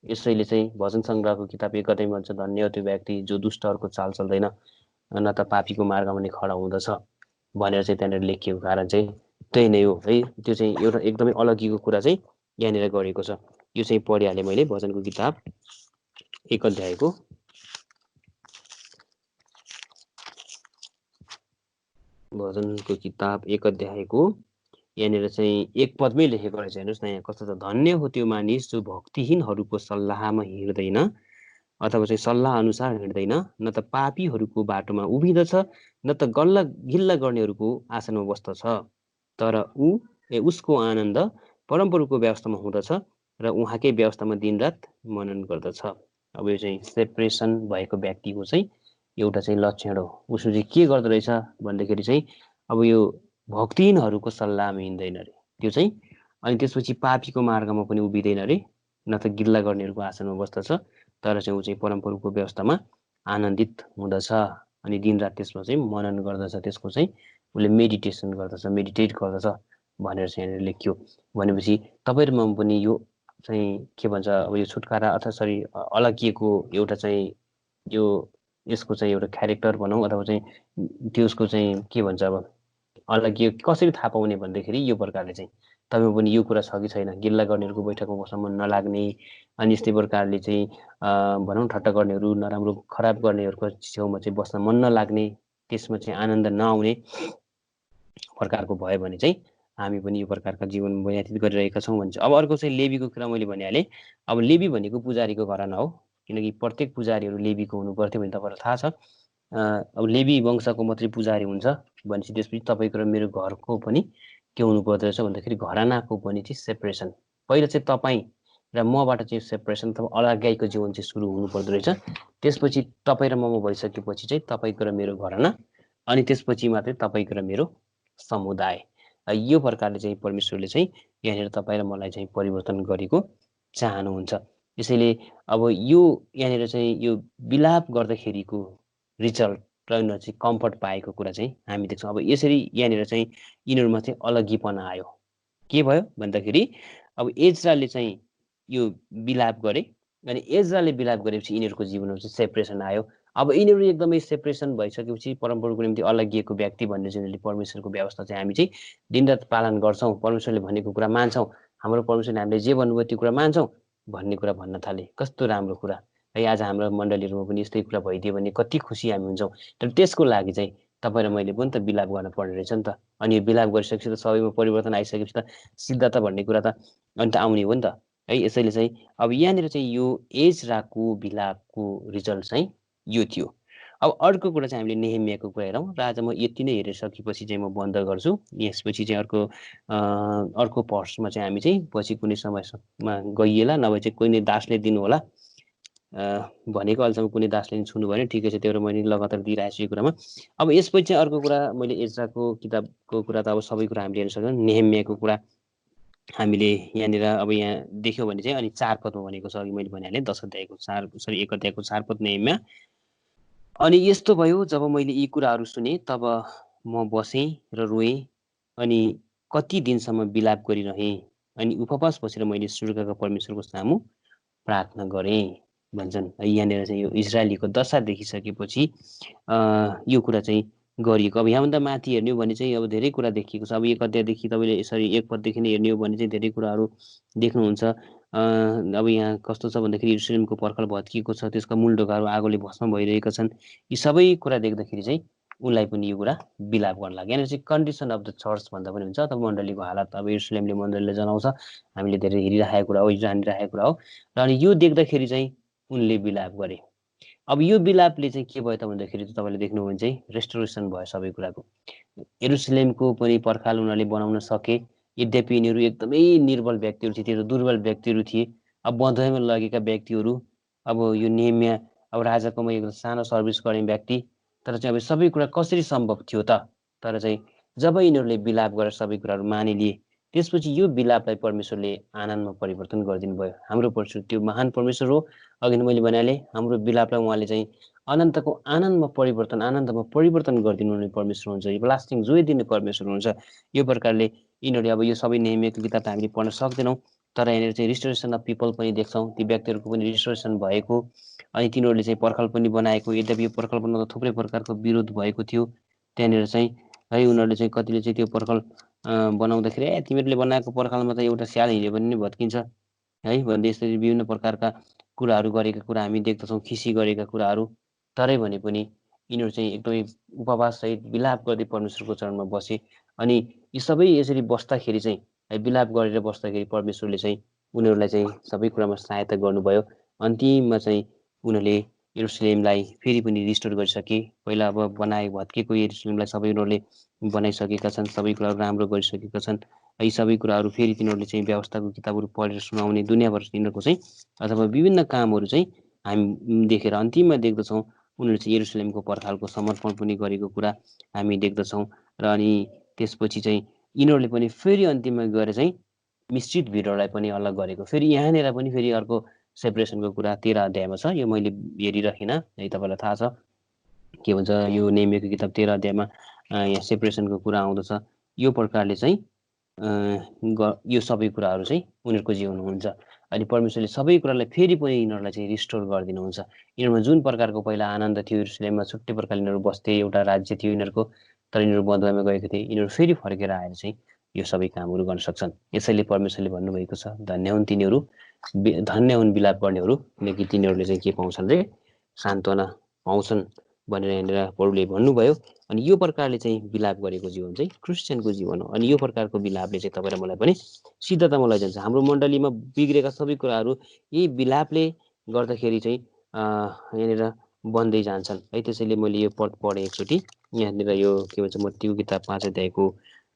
यसैले चाहिँ भजन सङ्ग्रहको किताब 1 अध्यायमा भन्छ धन्य त्यो व्यक्ति जो दुष्टहरूको चाल चल्दैन न त पापीको मार्गमा नै खडा हुँदछ भनेर चाहिँ त्यहाँनिर लेखिएको कारण चाहिँ त्यही नै हो है। त्यो चाहिँ एउटा एकदमै अलग्गीको कुरा चाहिँ यहाँनिर गरेको छ। यो चाहिँ पढिहालेँ मैले भजनको किताब 1 अध्यायको 1 अध्यायको यहाँनिर चाहिँ एक पदमै लेखेको रहेछ। हेर्नुहोस् न यहाँ कस्तो छ, धन्य हो त्यो मानिस जो भक्तिहीनहरूको सल्लाहमा हिँड्दैन अथवा चाहिँ सल्लाह अनुसार हिँड्दैन, न त पापीहरूको बाटोमा उभिँदछ, न त गिल्ला गर्नेहरूको आसनमा बस्दछ, तर उसको आनन्द परमप्रभुको व्यवस्थामा हुँदछ र उहाँकै व्यवस्थामा दिनरात मनन गर्दछ। अब यो चाहिँ सेपरेसन भएको व्यक्तिको चाहिँ एउटा चाहिँ लक्षण हो। उसले चाहिँ के गर्दो रहेछ भन्दाखेरि चाहिँ अब यो भक्तिहीनहरूको सल्लाहमा हिँड्दैन अरे त्यो चाहिँ, अनि त्यसपछि पापीको मार्गमा पनि उभिँदैन अरे, न त गिल्ला गर्नेहरूको आसनमा बस्दछ, तर चाहिँ ऊ चाहिँ परमप्रभुको व्यवस्थामा आनन्दित हुँदछ अनि दिनरात त्यसमा चाहिँ मनन गर्दछ, त्यसको चाहिँ उसले मेडिटेसन गर्दछ, मेडिटेट गर्दछ भनेर चाहिँ यहाँनिर लेखियो। भनेपछि तपाईँहरूमा पनि यो चाहिँ के भन्छ, अब यो छुटकारा अथवा सरी अलगिएको एउटा चाहिँ यो यसको चाहिँ एउटा क्यारेक्टर भनौँ अथवा चाहिँ त्यसको चाहिँ के भन्छ, अब अलग्गियो कसरी थाहा पाउने भन्दाखेरि यो प्रकारले चाहिँ तपाईँमा पनि यो कुरा छ कि छैन, गिल्ला गर्नेहरूको बैठकमा बस्न मन नलाग्ने, अनि यस्तै प्रकारले चाहिँ भनौँ ठट्टा गर्नेहरू, नराम्रो खराब गर्नेहरूको छेउमा चाहिँ बस्न मन नलाग्ने, त्यसमा चाहिँ आनन्द नआउने प्रकारको भयो भने चाहिँ हामी पनि यो प्रकारका जीवन व्यतीत गरिरहेका छौँ भन्छ। अब अर्को चाहिँ लेबीको कुरा मैले भनिहालेँ। अब लेबी भनेको पुजारीको घराना हो, किनकि प्रत्येक पुजारीहरू लेबीको हुनु पर्थ्यो भने तपाईँलाई थाहा छ। अब लेबी वंशको मात्रै पुजारी हुन्छ भनेपछि त्यसपछि तपाईँको र मेरो घरको पनि के हुनु पर्दो रहेछ भन्दाखेरि घरानाको पनि चाहिँ सेपरेसन, पहिला चाहिँ तपाईँ र मबाट चाहिँ सेपरेसन अथवा अलग्गाइको जीवन चाहिँ सुरु हुनु पर्दो रहेछ। त्यसपछि तपाईँ र ममा भइसकेपछि चाहिँ तपाईँको र मेरो घराना, अनि त्यसपछि मात्रै तपाईँको र मेरो समुदाय। यो प्रकारले चाहिँ परमेश्वरले चाहिँ यहाँनिर तपाईँ र मलाई चाहिँ परिवर्तन गरेको चाहनुहुन्छ। यसैले अब यो यहाँनिर चाहिँ यो विलाप गर्दाखेरिको रिजल्ट र यिनीहरू चाहिँ कम्फर्ट पाएको कुरा चाहिँ हामी देख्छौँ। अब यसरी यहाँनिर चाहिँ यिनीहरूमा चाहिँ अलग्गीपना आयो। के भयो भन्दाखेरि अब एज्राले चाहिँ यो विलाप गरे, अनि एज्राले विलाप गरेपछि यिनीहरूको जीवनमा चाहिँ सेपरेसन आयो। अब यिनीहरू एकदमै सेपरेसन भइसकेपछि परमप्रभुको निम्ति अलग्गिएको व्यक्ति भन्ने चाहिँ परमेश्वरको व्यवस्था चाहिँ हामी चाहिँ दिनरात पालन गर्छौँ, परमेश्वरले भनेको कुरा मान्छौँ, हाम्रो परमेश्वरले हामीले जे भन्नुभयो त्यो कुरा मान्छौँ भन्ने कुरा भन्न थाले। कस्तो राम्रो कुरा है। आज हाम्रो मण्डलीहरूमा पनि यस्तै कुरा भइदियो भने कति खुसी हामी हुन्छौँ। तर त्यसको लागि चाहिँ तपाईँ र मैले पनि त विलाप गर्न पर्ने रहेछ नि त। अनि यो विलाप गरिसकेपछि त सबैमा परिवर्तन आइसकेपछि त सिद्धता भन्ने कुरा त अन्त आउने हो नि त है। यसैले चाहिँ अब यहाँनिर चाहिँ यो एज्राको विलापको रिजल्ट चाहिँ यो थियो। अब अर्को कुरा चाहिँ हामीले नेहेमियाको कुरा हेरौँ र आज म यति नै हेरिसकेपछि चाहिँ म बन्द गर्छु। यसपछि चाहिँ अर्को पर्समा चाहिँ हामी चाहिँ पछि कुनै समयमा गइएला, नभए चाहिँ कुनै दासले दिनु होला भनेको। अहिलेसम्म कुनै दासले छुनु भने ठिकै छ, त्यो मैले लगातार दिइरहेको छु यो कुरामा। अब यसपछि चाहिँ अर्को कुरा, मैले एज्राको किताबको कुरा त अब सबै कुरा हामीले हेर्न सक्छौँ। नेहेमियाको कुरा हामीले यहाँनिर अब यहाँ देख्यौँ भने चाहिँ अनि 4 पदमा भनेको छ, अघि मैले भनिहालेँ 1 अध्यायको 4 पद नेहेमिया। अनि यस्तो भयो, जब मैले यी कुराहरू सुने तब म बसेँ र रोएँ अनि कति दिनसम्म विलाप गरिरहेँ, अनि उपवास बसेर मैले स्वर्गका परमेश्वरको सामु प्रार्थना गरेँ भन्छन्। यहाँनिर चाहिँ यो इजरायलीको दशा देखिसकेपछि यो कुरा चाहिँ गरिएको। अब यहाँभन्दा माथि हेर्ने हो भने चाहिँ अब धेरै कुरा देखिएको छ। अब 1 अध्यायदेखि तपाईँले यसरी 1 पददेखि नै हेर्ने हो भने चाहिँ धेरै कुराहरू देख्नुहुन्छ। अब यहाँ कस्तो छ भन्दाखेरि यरुसलेमको पर्खाल भत्किएको छ, त्यसका मूल ढोकाहरू आगोले भस्म भइरहेका छन्। यी सबै कुरा देख्दाखेरि चाहिँ उनलाई पनि यो कुरा विलाप गर्न लाग्यो। यहाँनिर चाहिँ कन्डिसन अफ द चर्च भन्दा पनि हुन्छ, अथवा मण्डलीको हालत। अब यरुसलेमले मण्डलीले जनाउँछ, हामीले धेरै हेरिरहेको कुरा हो, जानिरहेको कुरा हो। र अनि यो देख्दाखेरि चाहिँ उनले विलाप गरे। अब यो विलापले चाहिँ के भयो त भन्दाखेरि तपाईँले देख्नुभयो भने चाहिँ रेस्टोरेसन भयो सबै कुराको। यरुसलेमको पनि पर्खाल उनीहरूले बनाउन सके, यद्यपि यिनीहरू एकदमै निर्बल व्यक्तिहरू थिए, त्यो दुर्बल व्यक्तिहरू थिए। अब बन्धुमा लगेका व्यक्तिहरू, अब यो नेहेमिया अब राजाकोमा एक सानो सर्भिस गर्ने व्यक्ति, तर चाहिँ अब सबै कुरा कसरी सम्भव थियो त? तर चाहिँ जब यिनीहरूले विलाप गरेर सबै कुराहरू मानिलिए, त्यसपछि यो विलापलाई परमेश्वरले आनन्दमा परिवर्तन गरिदिनु भयो। हाम्रो परमेश्वर त्यो महान परमेश्वर हो। अघि मैले भनिहालेँ, हाम्रो विलापलाई उहाँले चाहिँ अनन्तको आनन्दमा परिवर्तन गरिदिनु हुने परमेश्वर हुन्छ, लास्टिङ जोय दिने परमेश्वर हुन्छ। यो प्रकारले यिनीहरूले अब यो सबै नेहेमियाको किताब त हामीले पढ्न सक्दैनौँ, तर यहाँनिर चाहिँ रिस्टोरेसन अफ पिपल पनि देख्छौँ, ती व्यक्तिहरूको पनि रिस्टोरेसन भएको, अनि तिनीहरूले चाहिँ पर्खाल पनि बनाएको। यद्यपि यो पर्खाल बनाउँदा थुप्रै प्रकारको विरोध भएको थियो त्यहाँनिर चाहिँ है। उनीहरूले चाहिँ कतिले चाहिँ त्यो पर्खाल बनाउँदाखेरि तिमीहरूले बनाएको पर्खालमा त एउटा स्याल हिँड्यो भने नि भत्किन्छ है भन्दै यसरी विभिन्न प्रकारका कुराहरू गरेका कुरा हामी देख्दछौँ, खिसी गरेका कुराहरू। तरै भने पनि यिनीहरू चाहिँ एकदमै उपवाससहित विलाप गर्दै परमेश्वरको चरणमा बसे। अनि यी सबै यसरी बस्दाखेरि चाहिँ विलाप गरेर बस्दाखेरि परमेश्वरले चाहिँ उनीहरूलाई चाहिँ सबै कुरामा सहायता गर्नुभयो। अन्तिममा चाहिँ उनीहरूले यरुसलेमलाई फेरि पनि रिस्टोर गरिसके। पहिला अब भत्केको यरुसलेमलाई सबै उनीहरूले बनाइसकेका छन्, सबै कुराहरू राम्रो गरिसकेका छन्। यी सबै कुराहरू फेरि तिनीहरूले चाहिँ व्यवस्थाको किताबहरू पढेर सुनाउने, दुनियाँभर तिनीहरूको चाहिँ अथवा विभिन्न कामहरू चाहिँ हामी देखेर अन्तिममा देख्दछौँ उनीहरू चाहिँ यरुसलेमको पर्खालको समर्पण पनि गरेको कुरा हामी देख्दछौँ। र अनि त्यसपछि चाहिँ यिनीहरूले पनि फेरि अन्तिममा गएर चाहिँ मिश्रित भिडहरूलाई पनि अलग गरेको। फेरि यहाँनिर पनि फेरि अर्को सेपरेसनको कुरा 13 अध्यायमा छ। यो मैले हेरिराखिनँ, है तपाईँलाई थाहा छ के भन्छ यो नेमियाको किताब 13 अध्यायमा यहाँ सेपरेसनको कुरा आउँदछ। यो प्रकारले चाहिँ यो सबै कुराहरू चाहिँ उनीहरूको जीवनमा हुन्छ। अनि परमेश्वरले सबै कुरालाई फेरि पनि यिनीहरूलाई चाहिँ रिस्टोर गरिदिनुहुन्छ। यिनीहरूमा जुन प्रकारको पहिला आनन्द थियो, यरुसलेममा छुट्टै प्रकारले यिनीहरू बस्थे, एउटा राज्य थियो यिनीहरूको, तर यिनीहरू बन्धुवामा गएका थिए। यिनीहरू फेरि फर्केर आएर चाहिँ यो सबै कामहरू गर्न सक्छन्। यसैले परमेश्वरले भन्नुभएको छ, धन्य हुन् तिनीहरू, धन्य हुन् विलाप गर्नेहरू, किनकि तिनीहरूले चाहिँ के पाउँछन् रे, सान्त्वना पाउँछन् भनेर यहाँनिर प्रभुले भन्नुभयो। अनि यो प्रकारले चाहिँ विलाप गरेको जीवन चाहिँ क्रिस्चियनको जीवन हो। अनि यो प्रकारको विलापले चाहिँ तपाईँ र मलाई पनि सिद्धतामा लैजान्छ। हाम्रो मण्डलीमा बिग्रेका सबै कुराहरू यही विलापले गर्दाखेरि चाहिँ यहाँनिर बन्दै जान्छन् है। त्यसैले मैले यो पद पढेँ एकचोटि। यहाँनिर यो के भन्छ मत्तीको किताब 5 अध्यायको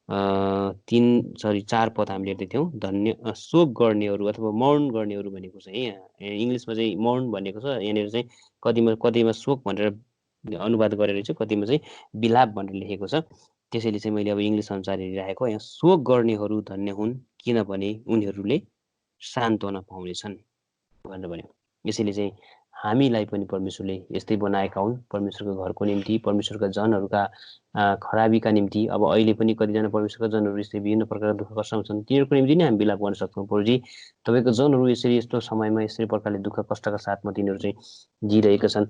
4 पद हामीले हेर्दै थियौँ। धन्य शोक गर्नेहरू अथवा मौन गर्नेहरू भनेको चाहिँ यहाँ इङ्ग्लिसमा चाहिँ मौन भनेको छ। यहाँनिर चाहिँ कतिमा शोक भनेर अनुवाद गरेर चाहिँ कतिमा चाहिँ विलाप भनेर लेखेको छ। त्यसैले चाहिँ मैले अब इङ्ग्लिस अनुसार हेरिरहेको। यहाँ शोक गर्नेहरू धन्य हुन् किनभने उनीहरूले सान्त्वना पाउनेछन् भनेर भन्यो। यसैले चाहिँ हामीलाई पनि परमेश्वरले यस्तै बनाएका हुन्, परमेश्वरको घरको निम्ति, परमेश्वरका जनहरूका खराबीका निम्ति। अब अहिले पनि कतिजना परमेश्वरका जनहरू यस्तै विभिन्न प्रकारका दुःख कष्टमा छन्, तिनीहरूको निम्ति नै हामी विलाप गर्न सक्छौँ। प्रभुजी तपाईँको जनहरू यसरी यस्तो समयमा यसरी प्रकारले दुःख कष्टका साथमा तिनीहरू चाहिँ जिइरहेका छन्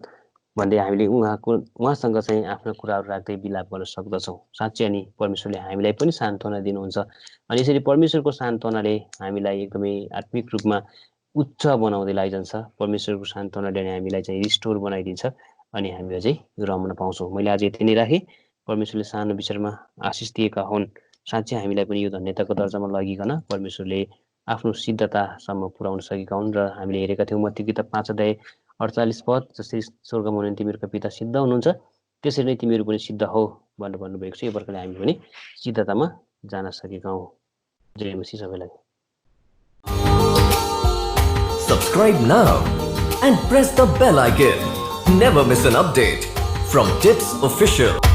भन्दै हामीले उहाँसँग चाहिँ आफ्नो कुराहरू राख्दै विलाप गर्न सक्दछौँ। साँच्चै अनि परमेश्वरले हामीलाई पनि सान्त्वना दिनुहुन्छ। अनि यसरी परमेश्वरको सान्त्वनाले हामीलाई एकदमै आत्मिक रूपमा उच्च बनाउँदै लैजान्छ। परमेश्वरको सान्त्वनाले हामीलाई चाहिँ रिस्टोर बनाइदिन्छ अनि हामीले चाहिँ रम्न पाउँछौँ। मैले आज यति नै राखेँ। परमेश्वरले सानो विचारमा आशिष दिएका हुन्। साँच्चै हामीलाई पनि यो धन्यताको दर्जामा लगिकन परमेश्वरले आफ्नो सिद्धतासम्म पुर्याउन सकेका हुन्। र हामीले हेरेका थियौँ मत्ती किताब 5 अध्याय 48 पद, जसरी स्वर्गमा हुने तिमीहरूका पिता सिद्ध हुनुहुन्छ त्यसरी नै तिमीहरू पनि सिद्ध हो भनेर भन्नुभएको छ। यो प्रकारले हामी पनि सिद्धतामा जान सकेका हौँ। जय मसीह सबैलाई। Subscribe now and press the bell icon. Never miss an update from Tips Official.